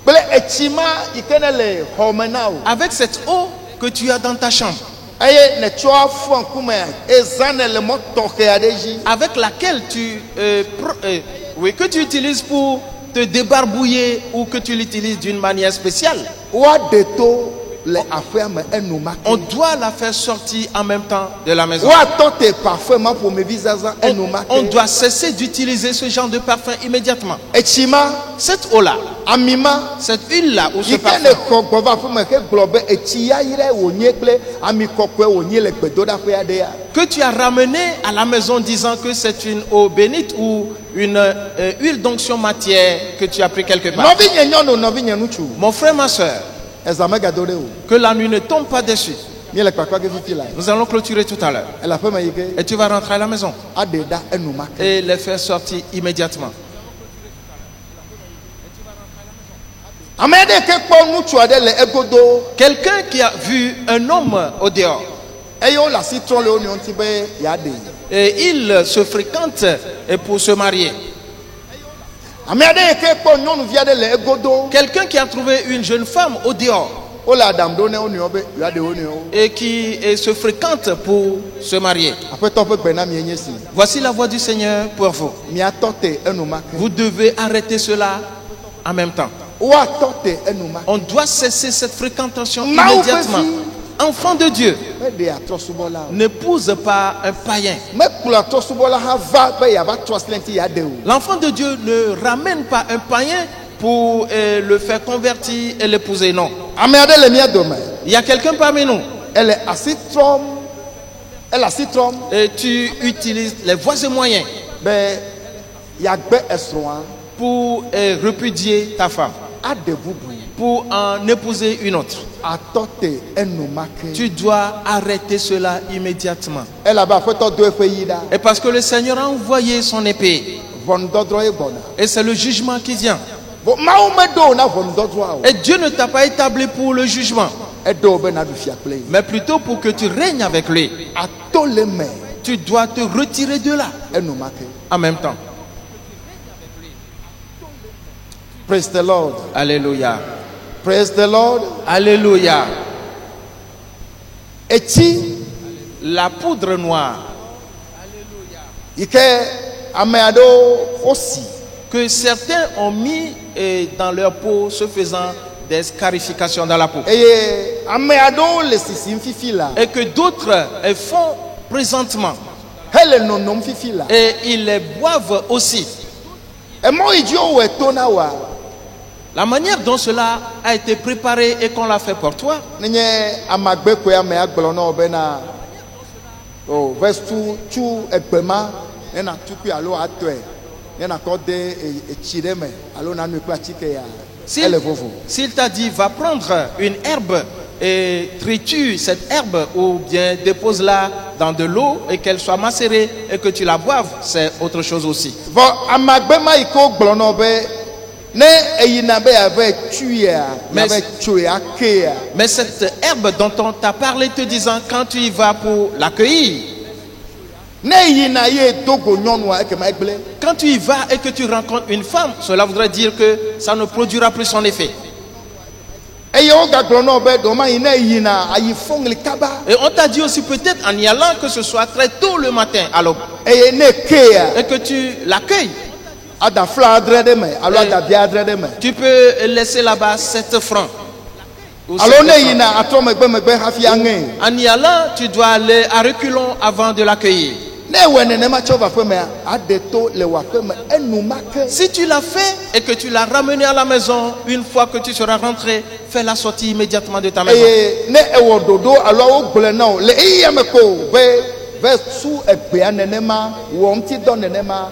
Kple etsi ma yi ke ne le xɔ me na o. avec cette eau que tu as dans ta chambre, eye ne tsɔ afɔ ŋkume ezane le mɔ tɔxɛ aɖe dzi. avec laquelle que tu utilises pour te débarbouiller ou que tu l'utilises d'une manière spéciale. Woaɖe to le aƒea me enumake. On doit la faire sortir en même temps de la maison. Woatɔ te parfum ma ƒomevi zaza enumake. On doit cesser d'utiliser ce genre de parfum immédiatement. Etsi ma, Cette eau-là, ami ma, cette huile-là ou ce yi ke ne parfum, xɔ gbɔ va aƒe me hegblɔ be etsi yayrae wònye kple ami kɔkɔe wònye le gbedoɖaƒe aɖea. que tu as ramené à la maison disant que c'est une eau bénite ou une huile d'onction matière que tu as pris quelque part. Nɔvi nye nyɔnu, nɔvi nye ŋutsu. Mon frère, ma soeur, Ezã megado ɖe o. que la nuit ne tombe pas dessus. Míele kpakpa ge fifi la. Nous allons clôturer tout à l'heure. Ele aƒeme yi ke Et tu vas rentrer à la maison aɖe ɖa enumake. et les faire sortir immédiatement. Ame aɖe ke kpɔ ŋutsu aɖe le egodo Quelqu'un qui a vu un homme au dehors eye wole asi trɔm le wo nɔewo ŋuti be yeaɖee. et il se fréquente et pour se marier. Ame aɖe yi ke kpɔ nyɔnuvi aɖe le egodo Quelqu'un qui a trouvé une jeune femme au dehors wole aɖaŋu ɖo ne wo nɔewo be yeaɖe wo nɔewo. et qui se fréquente pour se marier. Aƒetɔ ƒe gbe na mi nye si. Voici la voix du Seigneur pour vous. Miatɔ te enumake. Vous devez arrêter cela en même temps. Woatɔ te enumake. On doit cesser cette fréquentation Maou immédiatement. Béfi. Enfant de Dieu, Meɖe atrɔsubɔla o. n'épouse pas un païen. Mekplɔ atrɔsubɔla hã va be yeava trɔ asi le ŋuti yeaɖe o. L'enfant de Dieu ne ramène pas un païen pour le faire convertir et l'épouser. Non. Ame aɖe le mía dome. Il y a quelqu'un parmi nous Ele asi trɔm. Ele asi trɔm et tu utilises les voies et moyens be yeagbe esrɔ̃a pour répudier ta femme, aɖe bubu. pour en épouser une autre. Atɔ te enumake. Tu dois arrêter cela immédiatement. Elabe aƒetɔ do eƒe yi ɖa. Et parce que le Seigneur a envoyé son épée Ʋɔnudɔdrɔ̃ ye gbɔna. et c'est le jugement qui vient. Bon, Mawu meɖo wo na ʋɔnudɔdrɔ̃a o. Et Dieu ne t'a pas établi pour le jugement, Eɖo wo be naɖu fia kple yi. mais plutôt pour que tu règnes avec lui. Ato le me Tu dois te retirer de là enumake. en même temps. Praise the Lord. Alléluia. Praise the Lord. Alléluia. Etsi La poudre noire yi ke ame aɖewo wosi. que certains ont mis dans leur peau, se faisant des scarifications dans la peau. Eye ame aɖewo le sisim fifi la. Et que d'autres font présentement. Hele nonom fifi la. Et ils les boivent aussi. Emɔ yi dzi wowɔe to na woa. La manière dont cela a été préparé et qu'on l'a fait pour toi, Nenye amagbe koe ame agblɔ na wo bena o verse tu egbe ma ne na tukui alo atɔe ne na kɔ de etsi ɖe me alo nanu kple atike ya. Ele vovo. s'il t'a dit va prendre une herbe et triture cette herbe ou bien dépose-la dans de l'eau et qu'elle soit macérée et que tu la boives, c'est autre chose aussi. Vɔ amagbe ma yi ke wogblɔ na wo be ne eyina be yave tuia Mais- yave tsoe akea. Mais cette herbe dont on t'a parlé te disant quand tu y vas pour l'accueillir, Ne yina ye dogo nyɔnua ekema egble. quand tu y vas et que tu rencontres une femme, cela voudrait dire que ça ne produira plus son effet. Eye wogagblɔ na wo be ɖoma yi ne yina ayi fɔŋli kaba. Et on t'a dit aussi peut-être en y allant que ce soit très tôt le matin à l'aube Eye ne kea et que tu l'accueilles. ada fla adre ɖe me alo ada bia adre ɖe me. Tu peux laisser là-bas 7 francs. Ou Alo 7 ne francs. yina atrɔ megbe hafi aŋe. En y allant, tu dois aller à reculons avant de l'accueillir. Ne wɔ nenema tso va aƒe mea aɖe to le wɔ aƒe me enumake. Si tu l'as fait et que tu l'as ramené à la maison, une fois que tu seras rentré, fais la sortie immédiatement de ta maison. Eye ne ewɔ ɖoɖo alo wogblɔ na wo le eya me ko be su egbea nenema wɔ ŋutidɔ nenema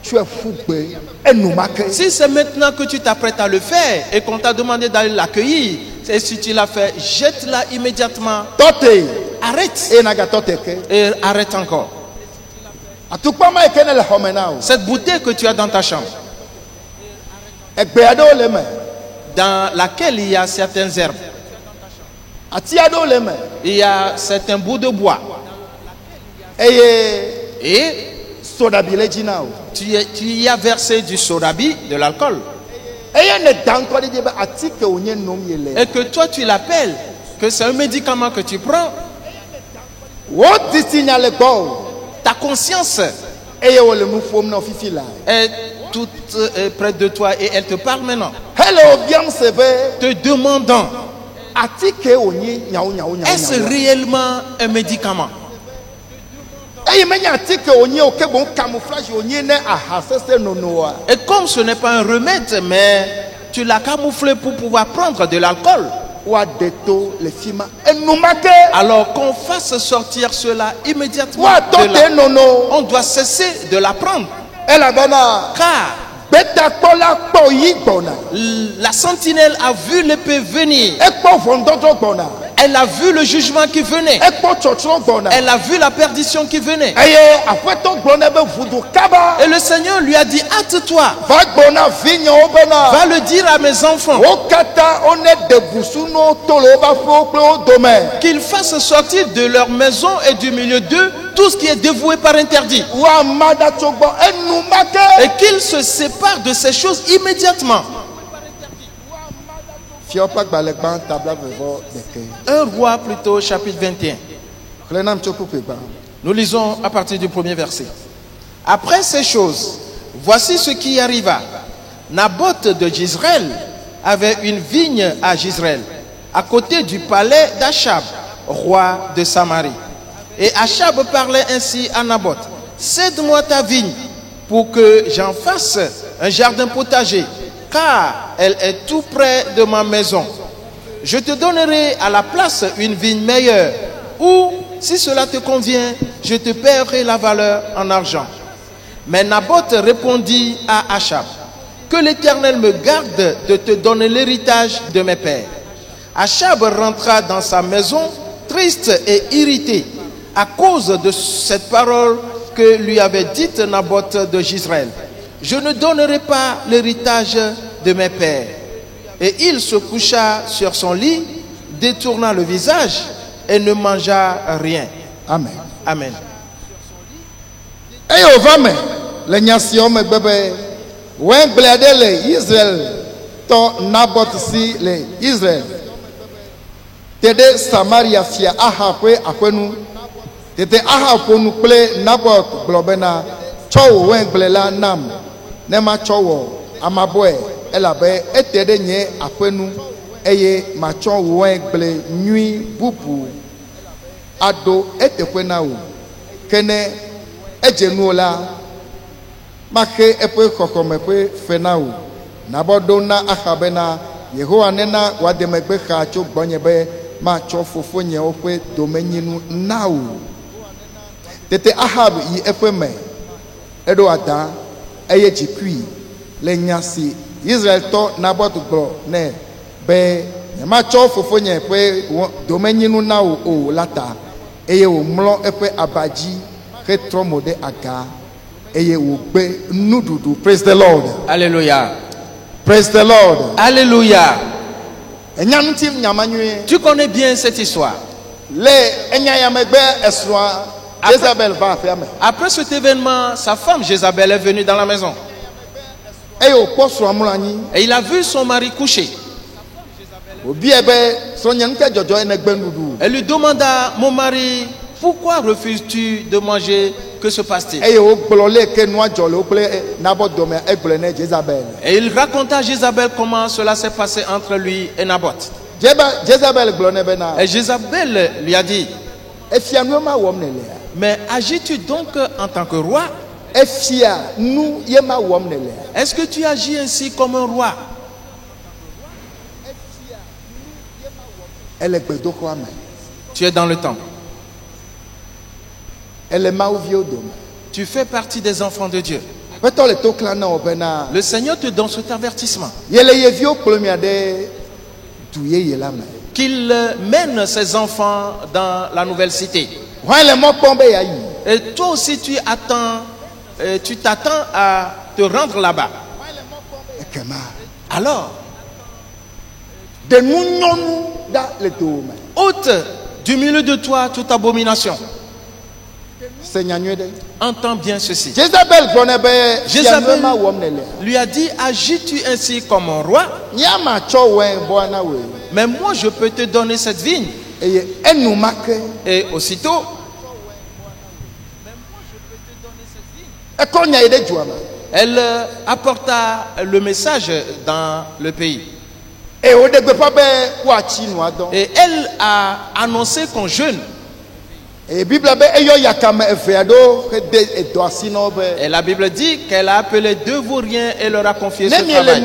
tso eƒu gbe enumake. Si c'est maintenant que tu t'apprêtes à le faire et qu'on t'a demandé d'aller l'accueillir, et si tu l'as fait, jette-la immédiatement. Tɔte Arrête eye nagatɔ te ke. et arrête encore. Atukpa ma yi ke ne le xɔme na o. Cette bouteille que tu as dans ta chambre, Egbe aɖewo le me. dans laquelle il y a certaines herbes, Ati aɖewo le me. il y a certains bouts de bois, Eye et soɖabi le dzi na o. tu y as versé du sodabi, de l'alcool, Eye ne da ŋkɔ ɖe dzi be atike wònye nom ye le. et que toi tu l'appelles, que c'est un médicament que tu prends, What is in your go? Ta conscience Et vous le mouvement non fifi là. est toute près de toi et elle te parle maintenant, Hello, bien c'est vrai. te demandant, Atike onye nyao nyao nyao. est-ce réellement un médicament? Et il m'a dit que onye au bon camouflage onye ne aha c'est nonoa. Et comme ce n'est pas un remède, mais tu l'as camouflé pour pouvoir prendre de l'alcool, Wa deto le fima enumake. alors qu'on fasse sortir cela immédiatement Wa de tote là. nono. On doit cesser de la prendre, Elle a bana. car Beta kola po yi bona. la sentinelle a vu l'épée venir, E po vondodo bona. elle a vu le jugement qui venait, E po chocho bona. elle a vu la perdition qui venait. Eye afeto bona be vudu kaba. Et le Seigneur lui a dit, hâte-toi, Va bona vigno obana. va le dire à mes enfants, Okata on est de busuno tolo ba fo pro domaine. qu'ils fassent sortir de leur maison et du milieu d'eux tout ce qui est dévoué par interdit, Wa mada chogbo enumake. et qu'ils se séparent de ces choses immédiatement. Fiopa gbalekban tabla vevo deke. 1 Roi plutôt chapitre 21. Klenam chokupe ba. Nous lisons à partir du premier verset. Après ces choses, voici ce qui arriva. Naboth de Jezreel avait une vigne à Jezreel, à côté du palais d'Achab, roi de Samarie. Et Achab parlait ainsi à Naboth: cède-moi ta vigne pour que j'en fasse un jardin potager, car elle est tout près de ma maison. Je te donnerai à la place une vigne meilleure, ou, si cela te convient, je te paierai la valeur en argent. Mais Naboth répondit à Achab: que l'Éternel me garde de te donner l'héritage de mes pères. Achab rentra dans sa maison triste et irrité à cause de cette parole que lui avait dite Naboth de Jezreel: je ne donnerai pas l'héritage de mes pères. Et il se coucha sur son lit, détourna le visage et ne mangea rien. Amen. Amen. Eye ovame le nyasio me bebe. Wen blede le Israël to Naboth si le Israël. Tede Samaria fia ahakwe akwenu. Tete ahakonu ple Naboth globena chowo wen blela nam. Nema chowo amaboe elabe etede nye akwenu eye macho wen ble nui bubu ado etekwena o kene ejenuola make epe kokome pe fenao nabodona ahabena Yehowa nena wademegbe kha cho gbonyebe ma cho fofo nye ope domenyinu now tete Ahab yi epe me edo ada eye jikui le nyasi Israel to Naboth gro ne be ma cho fofo nye pe domenyinu now o lata eye o mlo epe abaji retromode aga. Praise the Lord. Alléluia. Praise the Lord. Alléluia. Tu connais bien cette histoire. Après cet événement, sa femme Jézabel est venue dans la maison. Et il a vu son mari couché. Elle lui demanda: mon mari, pourquoi refuses-tu de manger? Que se passe-t-il? Et il raconta à Jézabel comment cela s'est passé entre lui et Naboth. Et Jézabel lui a dit: mais agis-tu donc en tant que roi? Est-ce que tu agis ainsi comme un roi? Tu es dans le temple. Tu fais partie des enfants de Dieu. Le Seigneur te donne cet avertissement qu'il mène ses enfants dans la nouvelle cité. Et toi aussi tu t'attends à te rendre là-bas. Alors, ôte du milieu de toi toute abomination. Entends bien ceci. Jézabel lui a dit: agis-tu ainsi comme un roi? Mais moi je peux te donner cette vigne. Et aussitôt ekonya ide juama Elle apporta le message dans le pays. e o de gbe pa be wa chi nu adon Et elle a annoncé qu'on jeûne. e bible be eyo yakama eveado ke de edo asino be Et la Bible dit qu'elle a appelé deux vauriens et leur a confié ce ne mi le travail.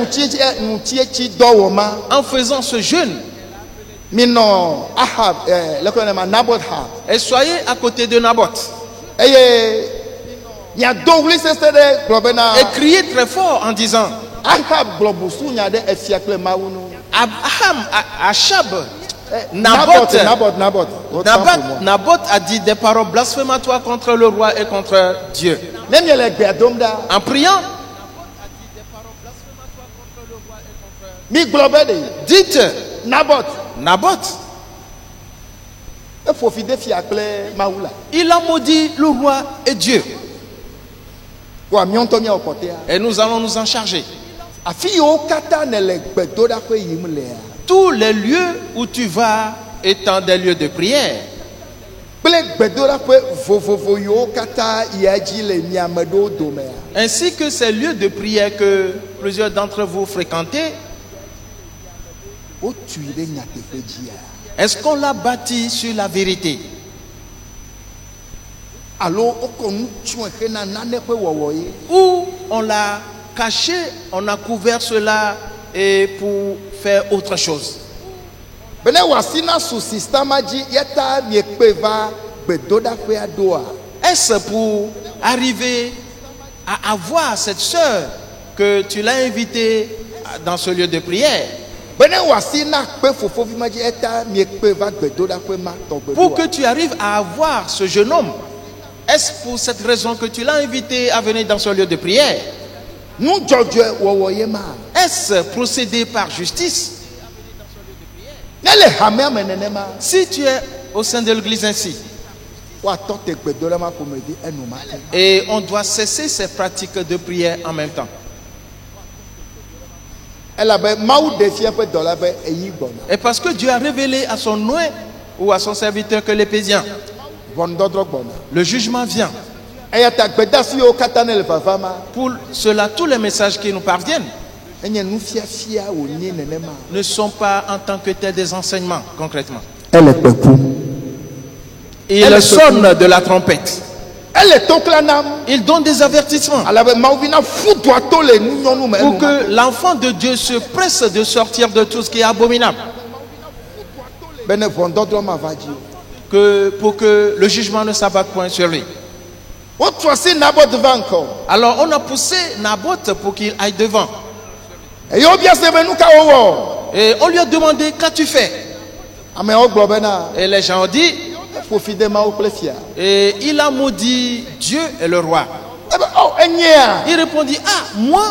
nutie chi do wo ma En faisant ce jeûne, mi no ahab le ko na nabot ha et soyez à côté de Naboth. eye nya do wli sese de globe na Et criez très fort en disant, ahab globusu nya de efiakle mawunu Achab, Naboth Naboth a dit des paroles blasphématoires contre le roi et contre Dieu. ne mi le gbe dom da En priant, mi globe de dites, Naboth Naboth, e fofi de fiakle mawula il a maudit le roi et Dieu. wa mi onto mi okotea Et nous allons nous en charger. afi yo kata ne le gbe do da ko yim le Tous les lieux où tu vas étant des lieux de prière, ple gbe do da ko vovovo yo kata yaji le mi amedo do me ainsi que ces lieux de prière que plusieurs d'entre vous fréquentez, o tu ide nya tefe jia est-ce qu'on l'a bâti sur la vérité? alo o ko nu chu e na nane pe wowo ye Ou on l'a caché, on a couvert cela et pour faire autre chose? bene wasina su sistema ji yeta mi pe va gbe do da pe adoa Est-ce pour arriver à avoir cette sœur que tu l'as invitée dans ce lieu de prière, bene wasina pe fofo vi ma ji yeta mi pe va gbe do da pe ma to gbe pour do que tu arrives à avoir ce jeune homme? Est-ce pour cette raison que tu l'as invité à venir dans ce lieu de prière? nu jojo wowo ye ma Est-ce procédé par justice? ne le hame amenene ma Si tu es au sein de l'église ainsi, wa to te gbe do da ma ko me di enu ma et on doit cesser ces pratiques de prière en même temps. ela be mawu de fie pe do la be eyi gbona Et parce que Dieu a révélé à son oint ou à son serviteur que les paisiens, vondodro gbona le jugement vient. eya ta gbeda si yo kata ne le fafa ma Pour cela, tous les messages qui nous parviennent enye nu fia o ni nene ma ne sont pas en tant que tels des enseignements, concrètement. ele peku Ils sonnent de la trompette. ele tokla nam Ils donnent des avertissements ala be mawu vina fudu ato le nu nyonu me pour que l'enfant de Dieu se presse de sortir de tout ce qui est abominable. bene vondodro ma va ji Pour que le jugement ne s'abatte point sur lui. o troisi nabot va encore Alors on a poussé Naboth pour qu'il aille devant. eyo bia se be nu ka wo Et on lui a demandé, qu'as-tu fait? ame o gbo be na Et les gens ont dit, fofi de mawu ple fia et il a maudit Dieu et le roi. ebe oh enyea Il répondit, ah, moi?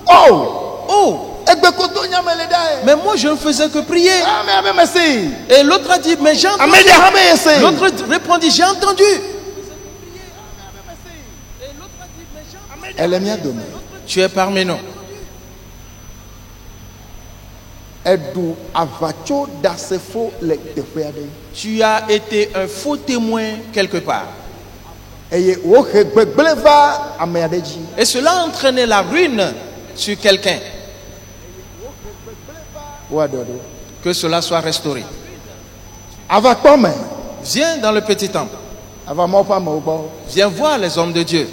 oh Oh, egbe koto nyamele da mais moi je ne faisais que prier. ame mesi Et l'autre a dit, mais j'ai entendu. ame dia ame ese L'autre répondit, j'ai entendu. ele mia dome Tu es parmi nous. edu avacho da se fo le teƒe aɖe Tu as été un faux témoin quelque part. eye wohe gbegble va ame aɖe dzi Et cela a entraîné la ruine sur quelqu'un. woaɖɔɖo Que cela soit restauré. ava kpɔ me Viens dans le petit temple. ava mawo ƒe amewo gbɔ Viens voir les hommes de Dieu.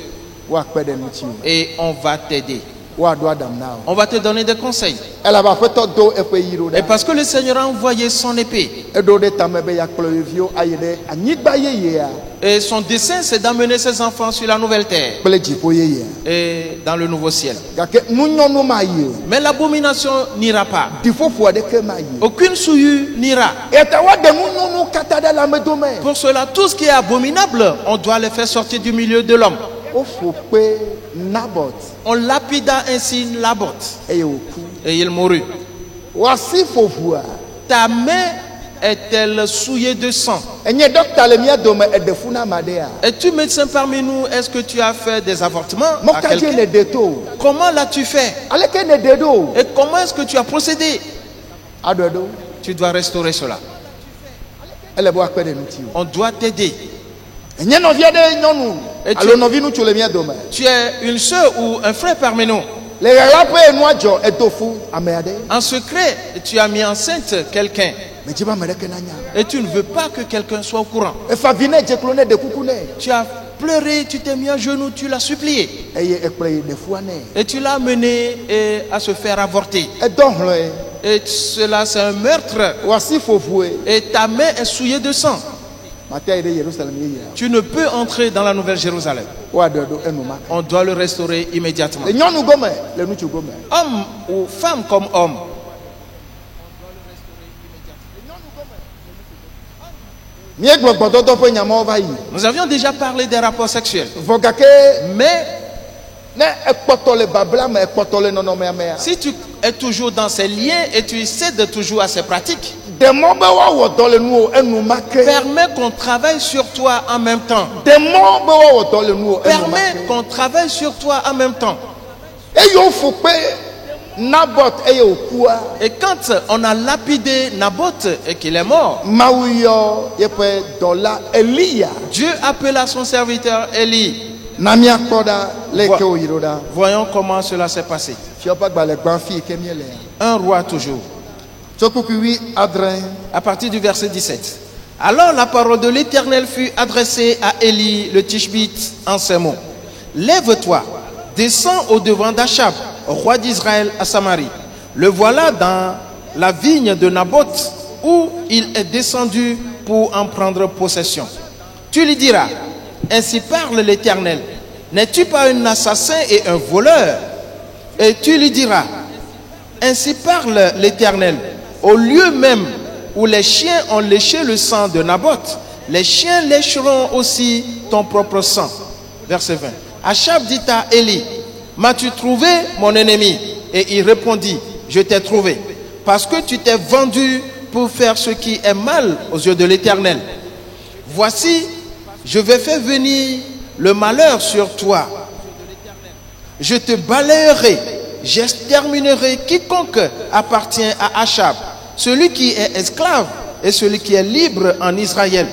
woakpe ɖe ŋutiwo Et on va t'aider. woaɖo aɖam na wo On va te donner des conseils. elabe aƒetɔ do eƒe yiɖo Et ɖa parce que le Seigneur a envoyé son épée. eɖo ɖe tame be yakplɔ yeviwo ayi ɖe anyigba yeyea Et son dessein, c'est d'amener ses enfants sur la nouvelle terre kple dziƒo yeyea et dans le nouveau ciel. gake nunyɔnu mayi o Mais l'abomination n'ira pas. diƒoƒo aɖeke mayi o Aucune souillure n'ira. eta woaɖe nunyɔnu katã ɖe lãmedome Pour cela, tout ce qui est abominable, on doit le faire sortir du milieu de l'homme. wofo kpe nabot On lapida ainsi Naboth eye wòku et il mourut. woasi ƒoʋua Ta main est-elle souillée de sang? enye dɔkta le mía dome eɖe fu na ame aɖea Es-tu médecin parmi nous? Est-ce que tu as fait des avortements à mɔkadzi quelqu'un? ne ɖe to Comment l'as-tu fait? aleke ne ɖe ɖo Et comment est-ce que tu as procédé? aɖɔe ɖo Tu dois restaurer cela. ele be woakpe ɖe ŋuti o On doit t'aider. enye nɔvia ɖe nyɔnu Et Alors nous vivons tous les miens domaines. tu es une sœur ou un frère parmi nous. Les rappeurs noirs et tofu améadé. En secret, tu as mis enceinte quelqu'un. Mais tu vas me reconnaître. Et tu ne veux pas que quelqu'un soit au courant. Et Favine j'ai cloné de coucouné. Tu as pleuré, tu t'es mis à genoux, tu l'as supplié. Et tu l'as amené à se faire avorter. Et cela, c'est un meurtre. Et ta main est souillée de sang. Tu ne peux entrer dans la Nouvelle Jérusalem. On doit le restaurer immédiatement. Homme ou femme comme homme. Nous avions déjà parlé des rapports sexuels. Mais si tu es toujours dans ces liens et tu cèdes toujours à ces pratiques, permets qu'on travaille sur toi en même temps. Permets qu'on travaille sur toi en même temps. Et quand on a lapidé Naboth et qu'il est mort, Dieu appela son serviteur Élie. Voyons comment cela s'est passé. Un roi toujours. À partir du verset 17. Alors la parole de l'Éternel fut adressée à Élie le Tishbite en ces mots. Lève-toi, descends au devant d'Achab, roi d'Israël à Samarie. Le voilà dans la vigne de Naboth où il est descendu pour en prendre possession. Tu lui diras, ainsi parle l'Éternel, n'es-tu pas un assassin et un voleur? Et tu lui diras, ainsi parle l'Éternel, au lieu même où les chiens ont léché le sang de Naboth, les chiens lécheront aussi ton propre sang. Verset 20. Achab dit à Élie, m'as-tu trouvé mon ennemi? Et il répondit, je t'ai trouvé, parce que tu t'es vendu pour faire ce qui est mal aux yeux de l'Éternel. Voici, je vais faire venir le malheur sur toi. Je te balayerai, j'exterminerai quiconque appartient à Achab, celui qui est esclave et celui qui est libre en Israël.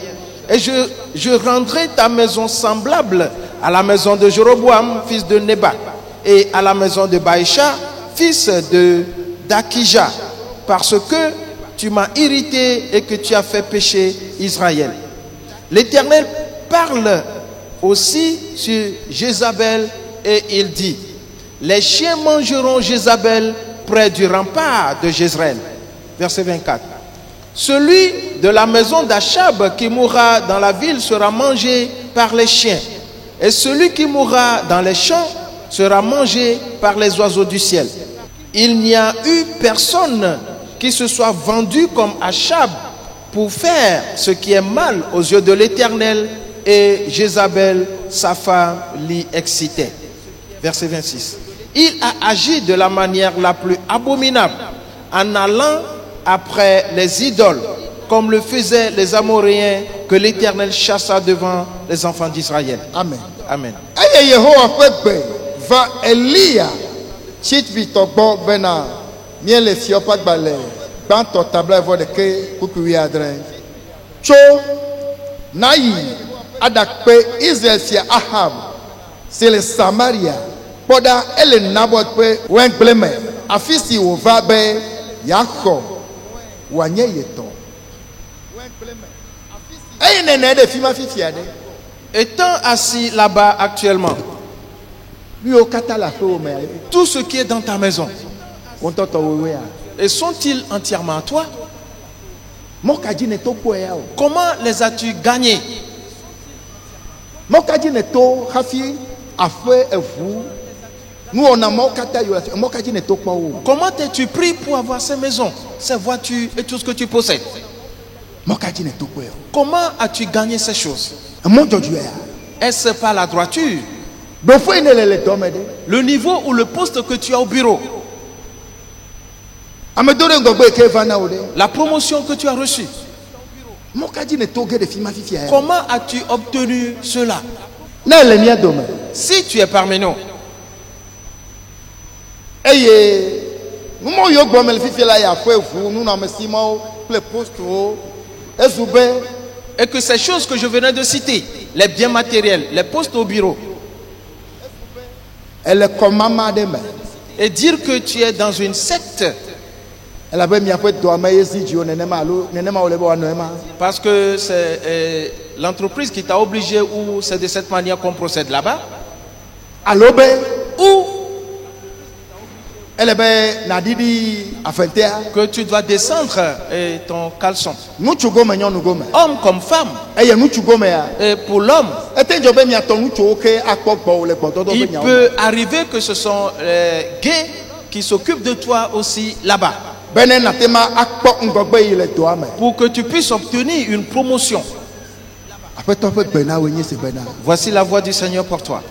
Et je rendrai ta maison semblable à la maison de Jéroboam, fils de Nébat, et à la maison de Baïcha, fils d'Akija, parce que tu m'as irrité et que tu as fait pécher Israël. L'Éternel parle aussi sur Jézabel et il dit, les chiens mangeront Jézabel près du rempart de Jézréel. Verset 24. Celui de la maison d'Achab qui mourra dans la ville sera mangé par les chiens, et celui qui mourra dans les champs sera mangé par les oiseaux du ciel. Il n'y a eu personne qui se soit vendu comme Achab pour faire ce qui est mal aux yeux de l'Éternel, et Jézabel, sa femme, l'y excitait. Verset 26. Il a agi de la manière la plus abominable en allant après les idoles, comme le faisaient les Amoréens que l'Éternel chassa devant les enfants d'Israël. Amen. Amen. Va Elia, chit vitogbo bena, mien le fiopat balé, banto tabla vo de ke kukuwi adren. Cho nayi adakpe Israël fia Ahab, c'est le Samaria. Poda ele Naboth pe wengleme, afisi wo va be yakho wanye yeton. Eye nene de fima fifiade. Étant assis là-bas actuellement, tout ce qui est dans ta maison, et sont-ils entièrement à toi? Comment les as-tu gagnés? Comment t'es-tu pris pour avoir ces maisons, ces voitures et tout ce que tu possèdes? Comment as-tu gagné ces choses? Est-ce pas la droiture? Le niveau ou le poste que tu as au bureau, la promotion que tu as reçue, comment as-tu obtenu cela? Si tu es parmi nous, et que ces choses que je venais de citer les biens matériels, les postes au bureau. Elle est comme maman de mère. Et dire que tu es dans une secte Elle avait mis un peu de doigt, mais ici, je n'ai pas parce que c'est l'entreprise qui t'a obligé ou c'est de cette manière qu'on procède là-bas. Alors, ben, Ou elle est nadidi afentea. que tu dois descendre ton caleçon. Nous tu gomme nous gomme. Homme comme femme. Et nous tu gomme ya. Et pour l'homme, Et tu veux mi attendre nous tu ok akpokpo le potodo il benya. peut arriver que ce sont les gays qui s'occupent de toi aussi là-bas. Benen natema akpok ngogbe ile doa me. Pour que tu puisses obtenir une promotion. Après toi fait bena wenye c'est bena. Voici la voix du Seigneur pour toi.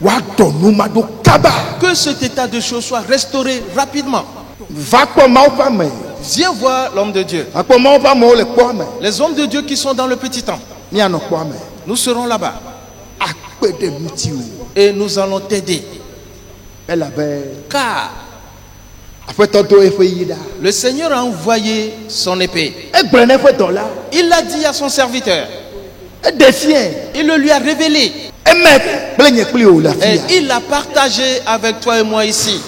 Wa do nous mado kaba. Que cet état de choses soit restauré rapidement. Va ko ma pa me. Viens voir l'homme de Dieu. Akpo ma pa mo le kwa me. Les hommes de Dieu qui sont dans le petit temps. Mi ano kwa me. Nous serons là-bas. Akpe de muti o. Et nous allons t'aider. Elle avait Car après toi do efe yida. le Seigneur a envoyé son épée. E brene fe dollar. Il l'a dit à son serviteur. E défien. Il le lui a révélé. E me blenye pli o la Et fia. il l'a partagé avec toi et moi ici.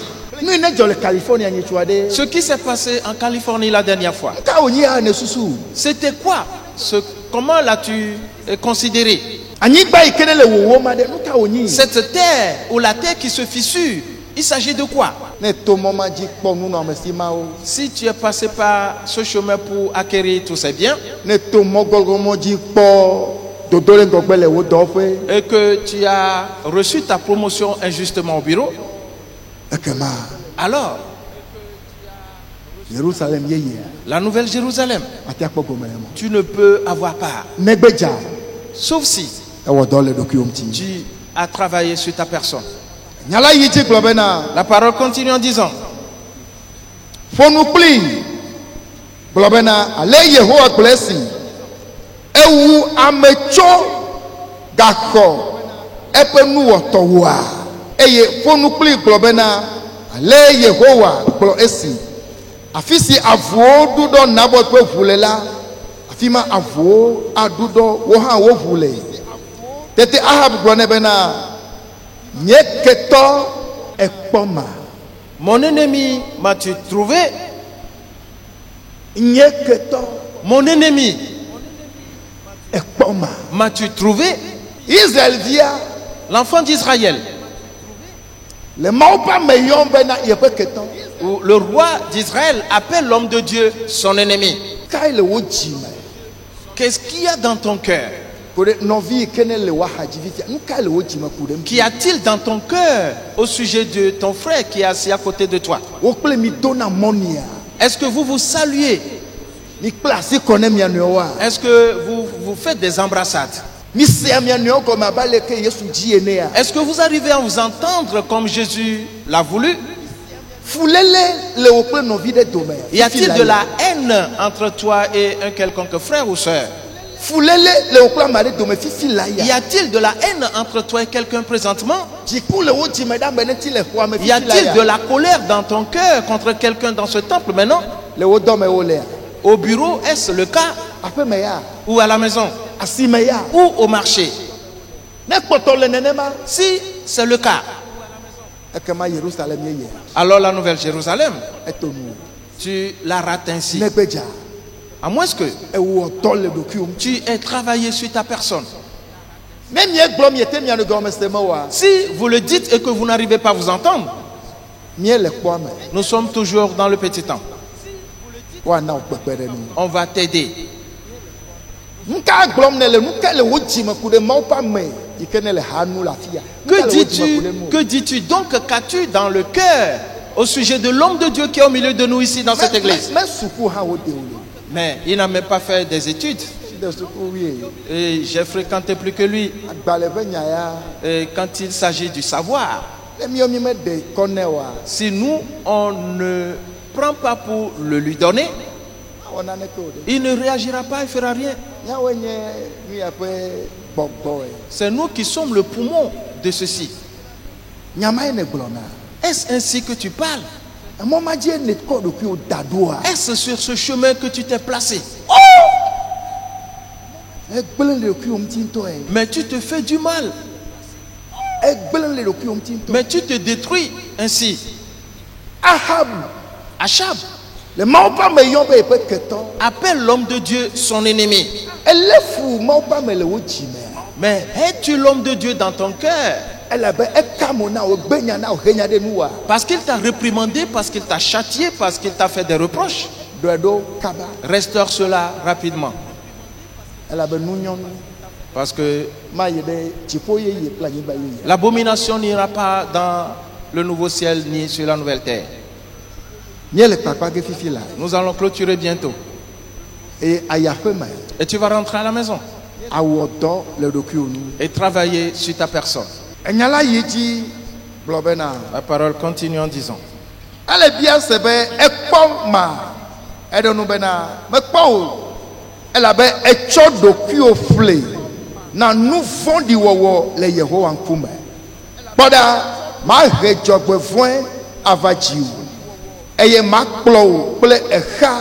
Nous ne dans le Californie ani tuade. Ce qui s'est passé en Californie la dernière fois. Ka onyi a ne susu. C'était quoi? Comment l'as-tu considéré? Ani gba ikene le wowo ma de nous ka onyi. Cette terre ou la terre qui se fissure, il s'agit de quoi? Ne to mama ji po nous na mesima o. Si tu es passé par ce chemin pour acquérir tous ces biens Ne to mogolgomo ji po dodole ngogbe le wo do fe. et que tu as reçu ta promotion injustement au bureau, Ekema alors Jérusalem yeye. la Nouvelle Jérusalem, Ati akpo gome mo. tu ne peux avoir part. Negbeja Sauf si e wo do le dokium ti. tu as travaillé sur ta personne. Nyala yi ti globena. La parole continue en disant, Fonu pli. Globena ale Yehowa blessing. Ewu amecho gakọ epe nu woto wa. Eye fonu pli globena ale Yehowa glo esi. Afisi avuo dudo nabo pe vulela. Afima avuo adudo wo ha wo vule. Tete Ahab glo nebena nyeketo ekpoma. mon ennemi, m'as-tu trouvé? Nyeketo Mon ennemi, ekpoma. m'as-tu trouvé? Israël via L'enfant d'Israël, le maupa meillon bena yepe keton. où le roi d'Israël appelle l'homme de Dieu son ennemi. Kai le wojime. Qu'est-ce qu'il y a dans ton cœur? Kore novi kene le wahaji vifia. Nu kai le wojime kudem. Qu'y a-t-il dans ton cœur au sujet de ton frère qui est assis à côté de toi? Wokple mi dona monia. Est-ce que vous vous saluez? Mi klasi kone mi anoa. Est-ce que vous faites des embrassades? Mi se mi anoa comme abale ke Yesu ji enea. Est-ce que vous arrivez à vous entendre comme Jésus l'a voulu? Fulele le wokple novi de dome. Y a-t-il de la haine entre toi et un quelconque frère ou sœur? Fulele le wokple mari dome fifi la Y ya. a-t-il de la haine entre toi et quelqu'un présentement? Jiku le wojime da beneti le kwa me Y fifi la a-t-il ya. de la colère dans ton cœur contre quelqu'un dans ce temple maintenant? Le wodome ole. Au bureau, est-ce le cas? Ape me ya. Ou à la maison? Asi me ya. Ou au marché? Ne kpoto le nenema. Si c'est le cas, Ekema Yerusalem yeye. alors la Nouvelle Jérusalem, Etonu. tu la rates ainsi. Negbeja. À moins que Ewo tol le dokium. tu aies travaillé sur ta personne. Même yé glom yete mi anogo mesema wa. Si vous le dites et que vous n'arrivez pas à vous entendre, Mi le kwame. nous sommes toujours dans le petit temps. Wa na okpepere nu. On va t'aider. Nka glom ne le nuka le wojime kude mau pa me. Ikene le hanu la fia. Que dis-tu donc, qu'as-tu dans le cœur au sujet de l'homme de Dieu qui est au milieu de nous ici dans cette église? Me suku ha wo de ole. Mais il n'a même pas fait des études. De suku wi. Et j'ai fréquenté plus que lui. Agbale ve nya ya. Et quand il s'agit du savoir, Le mi omi me de kone wa. si nous, on ne prend pas pour le lui donner, Ona ne ko de. il ne réagira pas, il ne fera rien. Nya wenye mi ape bogbo e. C'est nous qui sommes le poumon de ceci. Nyama ne glona. Est-ce ainsi que tu parles? Mo ma je ne ko do ki o dadoa. Est-ce sur ce chemin que tu t'es placé? Mais tu te fais du mal. Mais tu te détruis ainsi. Achab appelle l'homme de Dieu son ennemi. Mais es-tu l'homme de Dieu dans ton cœur? Parce qu'il t'a réprimandé, parce qu'il t'a châtié, parce qu'il t'a fait des reproches. Restaure cela rapidement. Parce que l'abomination n'ira pas dans le nouveau ciel ni sur la nouvelle terre. Nous allons clôturer bientôt. Et tu vas rentrer à la maison et travailler sur ta personne. La parole continue en disant: na nu fondi wowo le Yehowa nkume boda ma hedzogbevoe avadziu eye ma kplo kple exa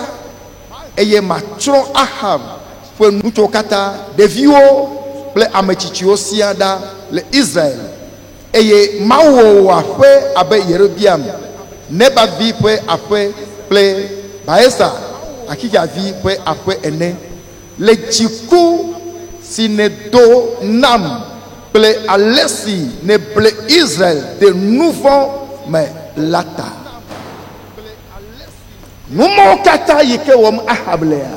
eye ma tro Ahab ƒe nuto kata deviwo kple ametsitsiwo sia da le Israel eye ma wo aƒe abe Yerobiam Nebavi ƒe aƒe kple Baesa Akijavi ƒe aƒe ene le dziku si ne do nam ple alesi ne ple Israël de nouveau mais lata.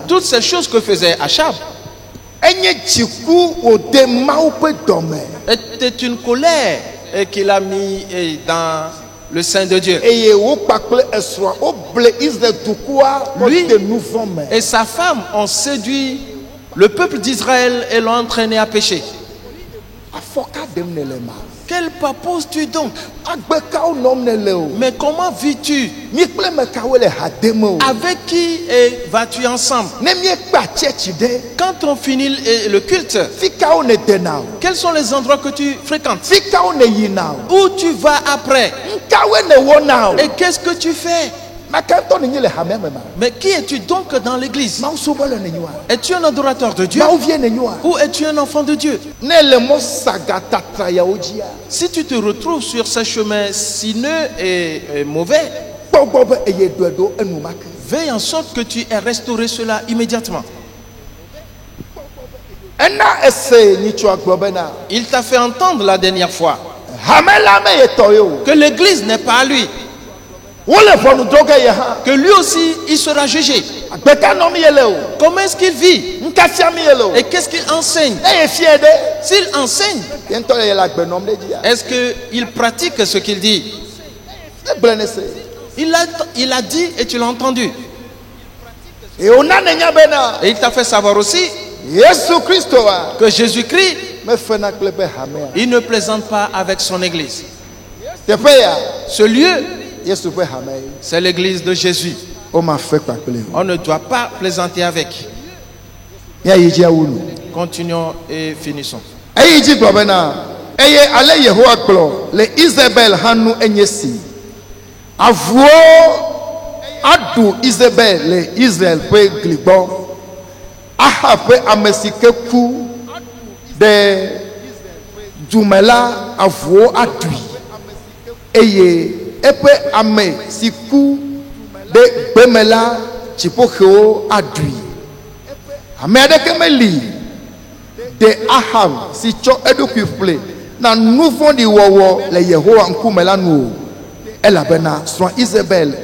Toutes ces choses que faisait Achab était une colère qu'il a mis dans le sein de Dieu. Lui et sa femme ont séduit le peuple d'Israël et l'ont entraîné à pécher. Quelle pose-tu donc? Mais comment vis-tu? Avec qui vas-tu ensemble? Quand on finit le culte, quels sont les endroits que tu fréquentes? Où tu vas après? Et qu'est-ce que tu fais? Mais qui es-tu donc dans l'église? Es-tu un adorateur de Dieu? Ou es-tu un enfant de Dieu? Si tu te retrouves sur ce chemin sinueux et mauvais, veille en sorte que tu aies restauré cela immédiatement. Il t'a fait entendre la dernière fois que l'église n'est pas à lui, que lui aussi il sera jugé. Comment est-ce qu'il vit? Et qu'est-ce qu'il enseigne? S'il enseigne, est-ce qu'il pratique ce qu'il dit? Il a dit et tu l'as entendu. Et il t'a fait savoir aussi que Jésus-Christ, il ne plaisante pas avec son église. Ce lieu, c'est l'église de Jésus. On ne doit pas plaisanter avec. Continuons et finissons. Adu Isabel le Israel pe glibo aha pe amesike ku de dumela avuo adui eye epe ame siku de bemela chipokheo adui ame adeke meli de Ahab si cho edokui ple na nouveau di wowo le Yehowa nkumela nu elabena so Isabel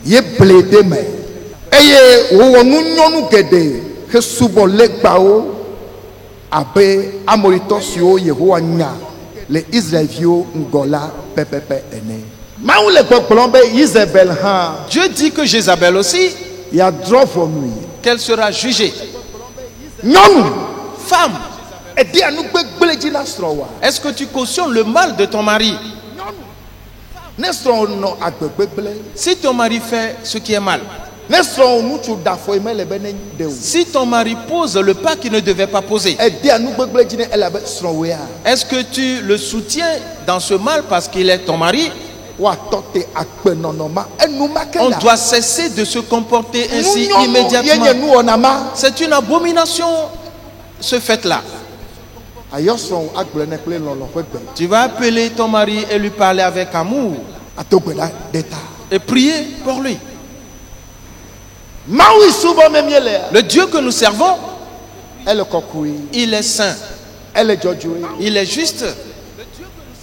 ye blede me eye wo nu nyonu gede ke subo legbao abe amorito sio Yehowa nya le Israelio ngola pepepe ene maou le gbogbon Isabel ha. Dieu dit que Jézabel aussi, il a draw for me, qu'elle sera jugée. Nyonu femme, est-ce que tu cautionnes le mal de ton mari? Si ton mari fait ce qui est mal, si ton mari pose le pas qu'il ne devait pas poser, est-ce que tu le soutiens dans ce mal parce qu'il est ton mari? On doit cesser de se comporter ainsi immédiatement. C'est une abomination ce fait-là. ayɔsɔn agblɔ ne kple lɔlɔ ƒe gbe Tu vas appeler ton mari et lui parler avec amour ato gbe la ɖe ta et prier pour lui. mawu yi subɔ me míele Le Dieu que nous servons, ele kɔkɔe il est saint, ele dzɔdzɔe il est juste.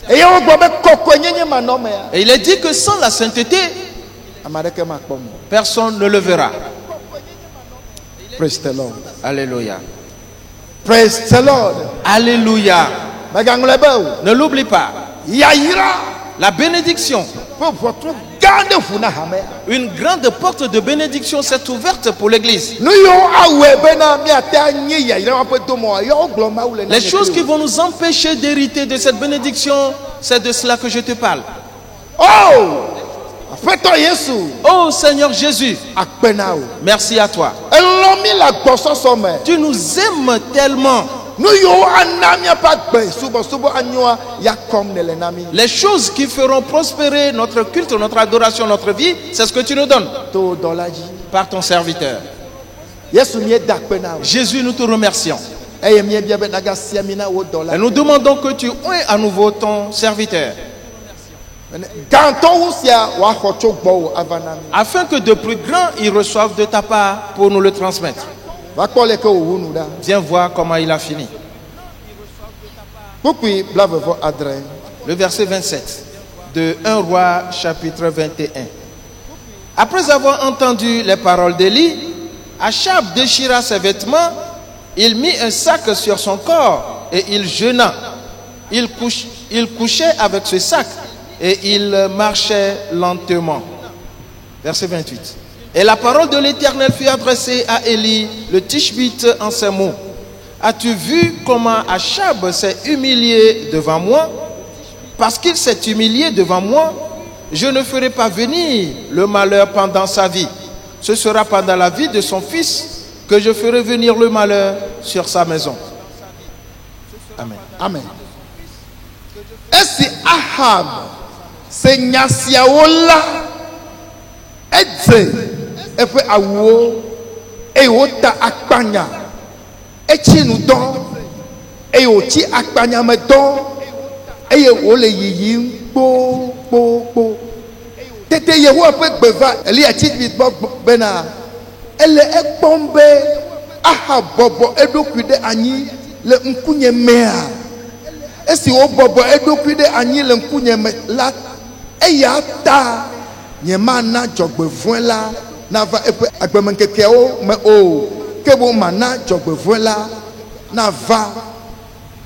eye wogbɔ be kɔkɔe nyenye manɔmea Et il est dit que sans la sainteté, ame aɖeke makpɔ mɔ. personne ne le verra. Praise the Lord. Alléluia. Praise the Lord. Alléluia. Megaŋlɔe be o Ne l'oublie pas. yayira La bénédiction, ƒe ʋɔtru gã ɖe ʋu na hamea. une grande porte de bénédiction s'est ouverte pour l'église. Nu yiwo awɔe bena míate anyi yayira ma ƒe domɔa yewo gblɔ mawu le Les nane choses kple qui wo. vont nous empêcher d'hériter de cette bénédiction, c'est de cela que je te parle. Oh aƒetɔ Yesu Oh Seigneur Jésus, akpe na o. merci à toi. Elɔ mi le agbɔsɔsɔ me. Tu nous aimes tellement. Nu yiwo ana míaƒe agbe subɔsubɔ anyoa ya kɔm ne le na mi. Les choses qui feront prospérer notre culte, notre adoration, notre vie, c'est ce que tu nous donnes To dɔ la dzi. par ton serviteur. Yesu míeda akpe na o. Jésus, nous te remercions. Eye míebia be nagasia mi na wo dɔ la. Et nous demandons que tu aies à nouveau ton serviteur, Gãtɔ wu sia wòaxɔ tso gbɔwò ava na mi. afin que de plus grands ils reçoivent de ta part pour nous le transmettre. Va kpɔ le ke wòwu nu ɖa. Viens voir comment il a fini. Kpukpui blavevɔ adre. Le verset 27 de 1 Roi chapitre 21. Après avoir entendu les paroles d'Élie, Achab déchira ses vêtements, il mit un sac sur son corps et il jeûna. Il couchait avec ce sac et il marchait lentement. Verset 28. Et la parole de l'Éternel fut adressée à Élie, le Tishbite, en ces mots. As-tu vu comment Achab s'est humilié devant moi? Parce qu'il s'est humilié devant moi, je ne ferai pas venir le malheur pendant sa vie. Ce sera pendant la vie de son fils que je ferai venir le malheur sur sa maison. Amen. Amen. Esi Ahab se nya siawo la edze eƒe awuwo eye wota akpanya etsi nu dɔ eye wòtsi akpanya me dɔ eye wòle yiyim kpokpokpo tete Yehowa ƒe gbe va Eliya Tishbite gbɔ bena ele ekpɔm be Ahab bɔbɔ eɖokui ɖe anyi le ŋkunye mea. Esi wo bɔbɔ eɖokui ɖe anyi le ŋkunye me la, eya ta nyemana dzɔgbevɔ̃e la nava eƒe agbemeŋkekeawo me o, ke boŋ mana dzɔgbevɔ̃e la nava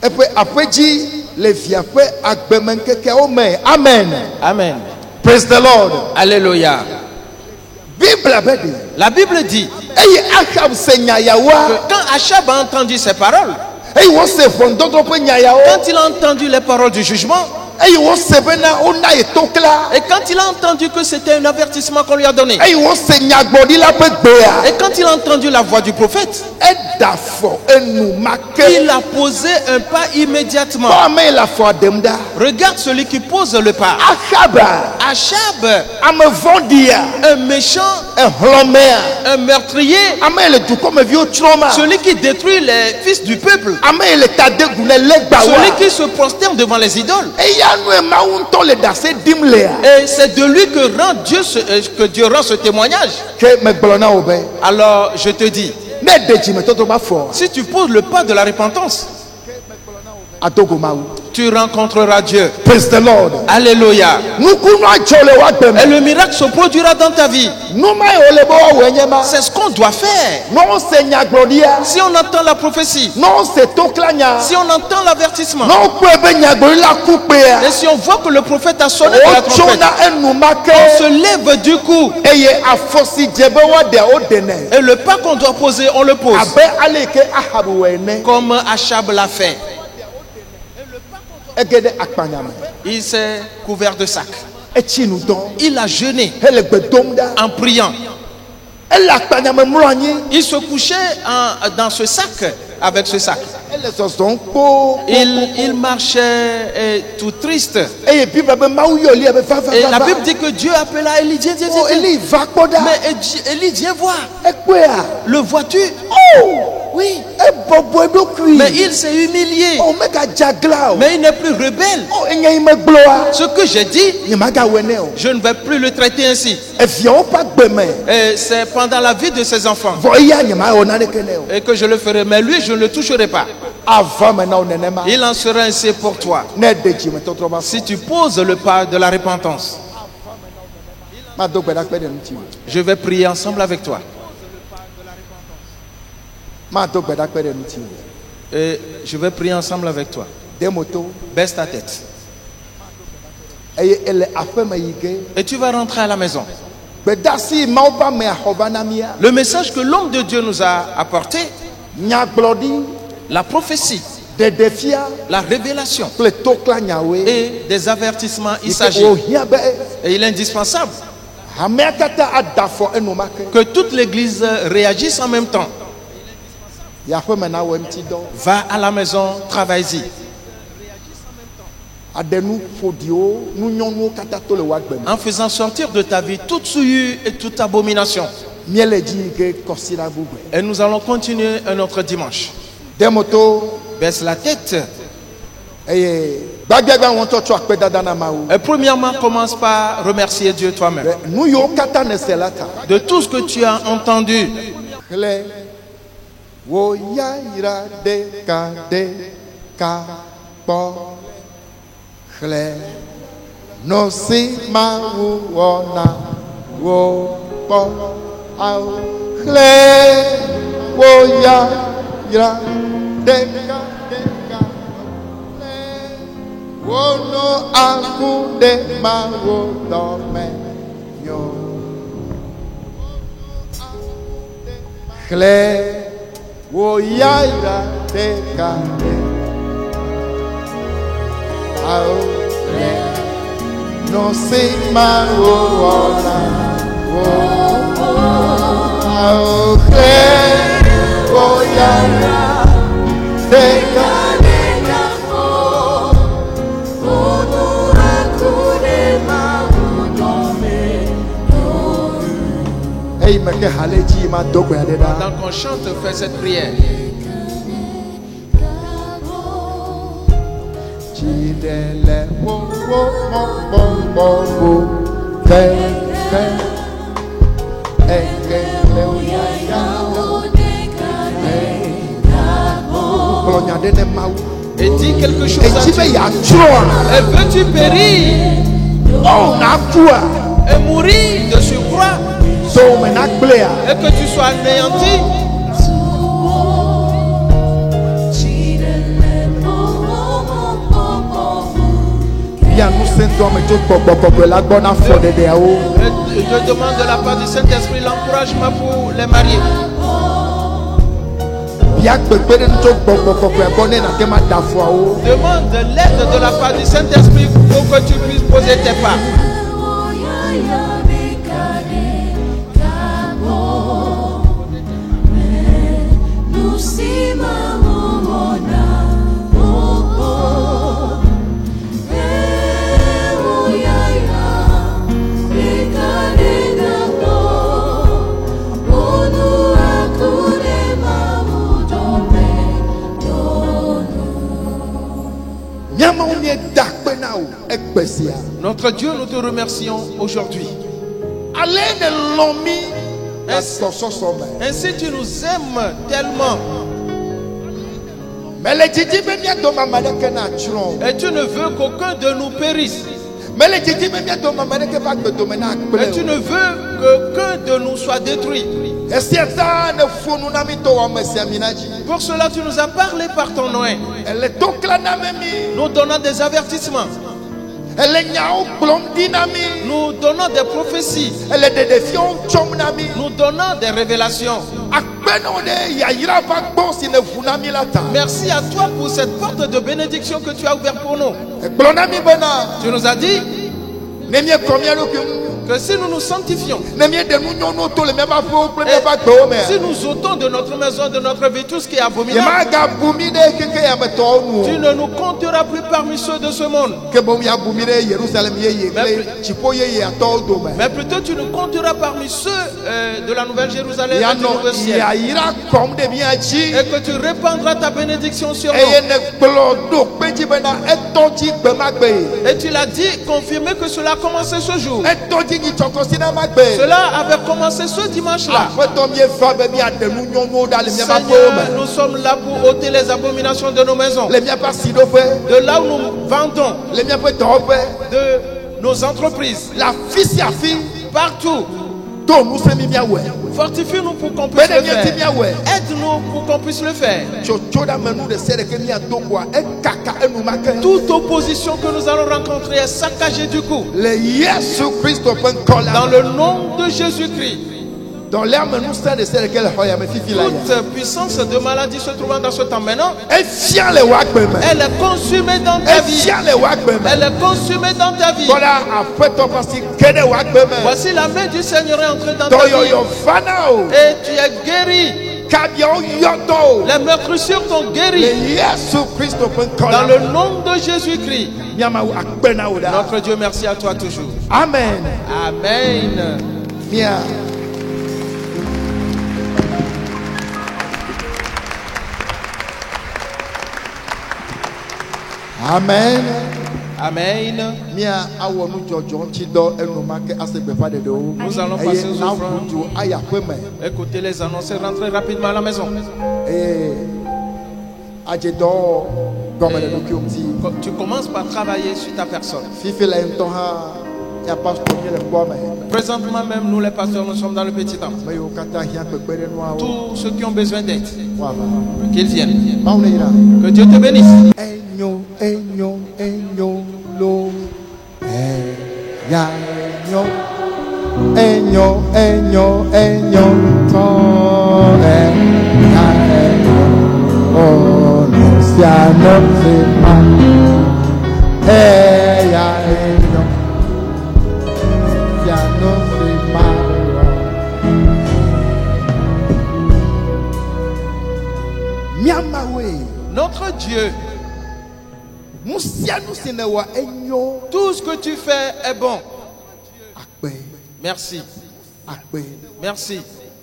eƒe aƒe dzi le via ƒe agbemeŋkekeawo me. Amen. Amen. Praise the Lord. Alléluia. Bible be de. La Bible dit Eye Ahab se nya que yawoa, quand Achab a entendu ces paroles, eye wose ʋɔnudɔdrɔ̃ ƒe nya yawo, quand il a entendu les paroles du jugement, eye wose bena wona ye to kla, et quand il a entendu que c'était un avertissement qu'on lui a donné, eye wose nyagbɔɖila ƒe gbea, et quand il a entendu la voix du prophète, eda afɔ enumake. il a posé un pas immédiatement. Kpɔ ame yi le afɔa ɖem ɖa. Regarde celui qui pose le pas. Ahaba, Achab, ame vɔ̃ɖia, un méchant, ehlɔ̃mea, un meurtrier, ame yi le dukɔmeviwo tsrɔ̃ma, celui qui détruit les fils du peuple, ame yi le ta de gu ne legbawoa. celui qui se prosterne devant les idoles. Eya nue Mawu ŋutɔ le ɖase ɖim lea. Et c'est de lui que Dieu rend ce témoignage. Ke megblɔ na wo be, Alors je te dis, ne ɖe dzimetɔtrɔ ba fɔ, si tu poses le pas de la repentance, adogo Mawu. tu rencontreras Dieu. Praise the Lord. Alléluia. Nukunu adzɔ le woagbe Et me. le miracle se produira dans ta vie. Nu ma yi wòle be woawɔe nye ma. C'est ce qu'on doit faire. Ne wose nyagblɔɖia, Si on entend la prophétie, ne wose toklanya, si on entend l'avertissement, ne wokpɔe be nyagblɔɖila ku kpea, et si on voit que le prophète a sonné de la trompette, wotsona enumake on se lève du coup. eye afɔ si dze be woaɖea woɖenɛ Et le pas qu'on doit poser, on le pose. abe ale yi ke Ahab wɔ ene. Comme Achab l'a fait. Ege ɖe akpanya me, Il s'est couvert de sac. etsi nu dɔ Il a jeûné hele gbe dom ɖa. en priant. Ele akpanya me mlɔ anyi, Il se couchait dans ce sac, avec ce sac. ele zɔzɔm kpo. Il marchait tout triste. Eye Bible be Mawu yɔ Eliya be va va Et la va Bible va. dit que Dieu appela Élie. Viens, Oh, Eli va kpɔ ɖa. Mais Élie, viens voir. Ekpea. Le vois-tu? Oh, Oui, Mais il s'est humilié. Oh, mega jagla. Mais il n'est plus rebelle. Oh, enye me gloa. Ce que j'ai dit, Yemaga weneo. je ne vais plus le traiter ainsi. E fion pas gbeme. Et c'est pendant la vie de ses enfants. Voya yema ona nekeneo. Et que je le ferai. Mais lui, je ne le toucherai pas. Avant maintenant nenema. Il en sera ainsi pour toi. Ne deji me totroba. Si tu poses le pas de la repentance, Ma do gbeda pe de nti. je vais prier ensemble avec toi. Ma do gbeda pe de nti. Et je vais prier ensemble avec toi. Demoto. Baisse ta tête. Eye ele afema yike. Et tu vas rentrer à la maison. Bedasi maoba me ahobana mia. Le message que l'homme de Dieu nous a apporté, Nyaglodi. la prophétie, De defia. la révélation Ple tokla nyawe. et des avertissements, il s'agit. Et il est indispensable Hameakata adafo enumake. que toute l'église réagisse en même temps. Yafema na wemti do. Va à la maison, travaille-y. Adenu fodio. Nu nyonu kata to le wagbem. En faisant sortir de ta vie toute souillure et toute abomination. Miele di ke kosira bube. Et nous allons continuer un autre dimanche. Demoto. Baisse la tête. Eye. Bagbiagba wonto tso akpe dada na mawu. Et premièrement, commence par remercier Dieu toi-même Nu yo kata ne selata. de tout ce que tu as entendu. Hele. Wo ya ira de ka po. Hele. No si ma wu wona wo po. Au. Hele. Wo ya ira de ka. Wo no aku de ma wo do me yo. Hele. Wo ya ira de ka de. Au. No si ma wo wona wo. Au. Wo ya ira de ka. Pendant qu'on chante, fais cette prière. Et dis quelque chose à Dieu. Et veux-tu périr et mourir de surcroît et que tu sois anéanti? Et je demande de la part du Saint-Esprit l'encouragement pour les mariés. Demande de l'aide de la part du Saint-Esprit pour que tu puisses poser tes pas. Notre Dieu, nous te remercions aujourd'hui. Ainsi tu nous aimes tellement. Et tu ne veux qu'aucun de nous périsse. Et tu ne veux qu'aucun de nous soit détruit. Pour cela tu nous as parlé par ton nom, nous donnant des avertissements, nous donnant des prophéties, nous donnant des révélations. Merci à toi pour cette porte de bénédiction que tu as ouverte pour nous. Tu nous as dit Que si nous nous sanctifions, ne mie de nous nyɔnu to le miaba ƒewo kple miaba gbewo me. si nous ôtons de notre maison, de notre vie, tout ce qui est abominable, Yemaga bumi ɖe keke yametɔwo nu tu o. ne nous compteras plus parmi ceux de ce monde. Ke boŋ ya bumi ɖe Yerusalem yeye kple dziƒo yeyeatɔwo dome. Mais plutôt tu nous compteras parmi ceux de la Nouvelle Jérusalem et du Yanɔ Nouveau ciel. yayra kɔm ɖe mia dzi. Et que tu répandras ta bénédiction sur nous. Eye ne gblɔ ɖo kpe dzi bena etɔ dzi gbe ma gbe. Et tu l'as dit, confirmé que cela a commencé ce jour. Etɔ dzi nyitsɔkɔsi na ma gbe. Cela avait commencé ce dimanche-là. Aƒetɔ mieva be miaɖe nu nyɔnuwo ɖa le miaƒe aƒewo Seigneur, me. nous sommes là pour ôter les abominations de nos maisons. Le miaƒe asiɖoƒe, De là où nous vendons, le miaƒe dɔwɔƒe, de nos entreprises, le afi sia afi partout. to ŋusẽ mi miawɔe. Fortifie-nous pour qu'on puisse Bene le miati faire. miawɔe. Aide-nous pour qu'on puisse le faire. Tsotsoɖamenu ɖe sia ɖeke miado koa ekaka enumake. Toute opposition que nous allons rencontrer est saccagée du coup. Le Yesu Kristo ƒe ŋkɔ la Dans me. le nom de Jésus-Christ. Dans l'amenusẽ ɖe sia ɖeke le xɔ ya me fifi la ya. Toute puissance de maladie se trouvant dans ce temps maintenant, Efia le woagbe me. elle est consumée dans ta vie. Efia le woagbe me. Elle est consumée dans ta vie. Kɔla aƒetɔ ƒe asi ge ɖe woagbe me. Voici la main du Seigneur est entrée dans ta vie. Dɔyɔyɔ vana o. Et tu es guéri. Kabiawo yɔdɔ o. Les meurtrissures t'ont Le guéri. Yesu Kristo ƒe ŋkɔ Dans la le me. nom de Jésus-Christ. Miamawu akpe na wo ɖa. Notre Dieu, merci à toi toujours. Amen. Amen. Mia. Amen. Amen. Mia awɔ nudzɔdzɔ ŋutidɔ enumake ase gbeƒã ɖeɖewo. Nous allons passer aux Eye offrandes. naʋu dzo ayi aƒe me. Écoutez les annonces et rentrez rapidement à la maison. Eye adzedɔ gɔme le ɖokuiwo ŋuti. Tu commences par travailler sur ta personne. Fifi le ŋutɔ hã ya pastor mi le kpɔ me. Présentement même, nous les pasteurs, nous sommes dans le petit temps. Me yiwo katã hiã kpekpeɖenuawo. Tous ceux qui ont besoin d'aide, Woava. qu'ils viennent. Mawu ne yira. Que Dieu te bénisse. Enyo, enyo, enyo, lo. Eya enyo. Enyo, enyo, enyo, tɔ. Eya enyo. Oh, no sia no se ma. Eya enyo. Sia no se ma. Miamawe. Notre Dieu, Nu sia nu si nèwɔ enyo. tout ce que tu fais est bon. Akpe, Merci. akpe, Merci.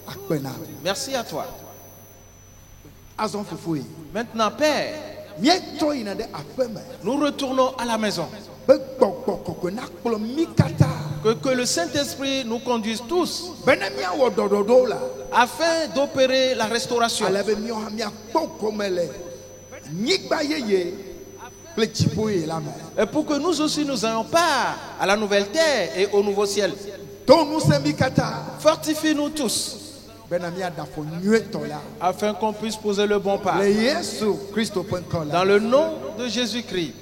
akpe na. Merci à toi. Azɔ fufu yi. Maintenant, Père, Míetɔ yina ɖe aƒe me. nous retournons à la maison. Be gbɔgbɔ kɔkɔe nakplɔ mí katã. Que le Saint-Esprit nous conduise tous Bene míawɔ ɖɔɖɔɖowo la. afin d'opérer la restauration. Ale be míawo hã míakpɔ gɔme le nyigba yeye kple dziƒo yeye la me. Et pour que nous aussi nous ayons part à la nouvelle terre et au nouveau ciel. To ŋusẽ mí katã. Fortifie-nous tous Bena míaɖe afɔ nyuietɔ la. afin qu'on puisse poser le bon pas. Le Yesu Kristo ƒe ŋkɔ Dans la. le nom de Jésus-Christ.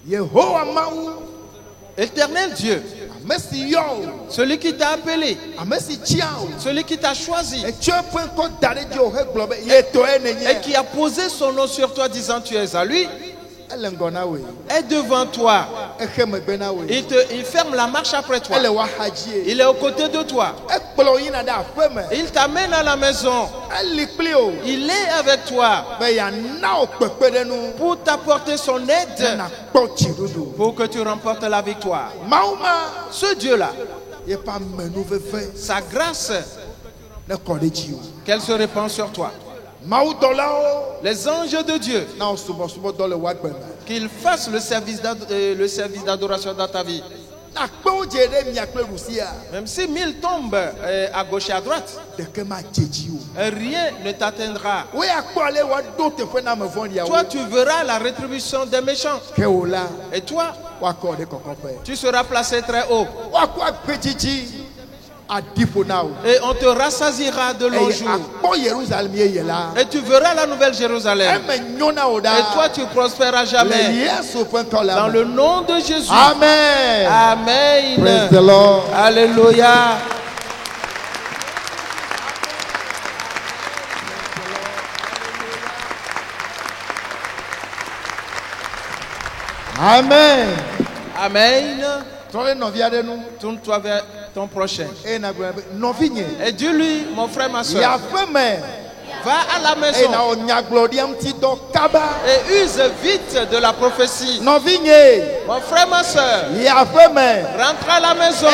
Yehowa Mawu. Éternel Dieu, Ame si yɔ o. celui qui t'a appelé, Ame si tia o. celui qui t'a choisi Etsɔ eƒe ŋkɔ da ɖe dzi o hegblɔ be yetɔe et nenye. qui a posé son nom sur toi disant tu es à lui, Ele ŋgɔ na woe. est devant toi. Exe megbe na woe. Il ferme la marche après toi. Ele woaxadzi. Il est aux côtés de toi. Ekplɔ yina ɖe aƒe me. Il t'amène à la maison. Eli kpli o. Il est avec toi Be yana o kpekpeɖenu. pour t'apporter son aide Nakpɔ dziɖuɖu. pour que tu remportes la victoire. Mawu ma Ce Dieu-là, yeƒe amenuveve sa grâce, ne kɔ ɖe dzi o. qu'elle se répand sur toi. Mawudɔlawo Les anges de Dieu, na wo subɔsubɔdɔ le woagbe me. qu'ils fassent le service d'adoration dans ta vie. Nakpe wo dze ɖe mia kple ɖusia. Même si 1000 tombent à gauche et à droite, Ɖeke ma dze dzi o. rien ne t'atteindra. Wo ya kpɔ ale woaɖo teƒe na ame vɔ̃ɖiawo. Toi, tu verras la rétribution des méchants. Ke wo la Et toi, woakɔ ɖe kɔkɔƒe. tu seras placé très haut. Woakɔ agbe dzidzi aɖi ƒo na wo. Et on te rassasiera de longs Eye jours. akpɔ Yerusalem yeye la. Et tu verras la nouvelle Jérusalem. Eme nyo na wo Et toi, ɖa. tu prospéras Le jamais. Yesu ƒe ŋkɔ Dans la le me. nom de Jésus. Amen. Amen. Praise the Lord. Alléluia. Amen. Amen. Tourne-toi vers ton prochain. Novinye. Et dis-lui, mon frère, ma soeur, Yafeme. va à la maison et use vite de la prophétie. Novinye. Mon frère, ma soeur, Yafeme. rentre à la maison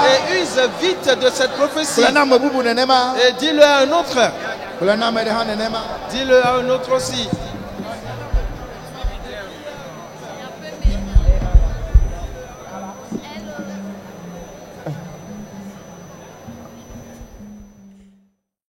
et use vite de cette prophétie. Et dis-le à un autre. Dis-le à un autre aussi.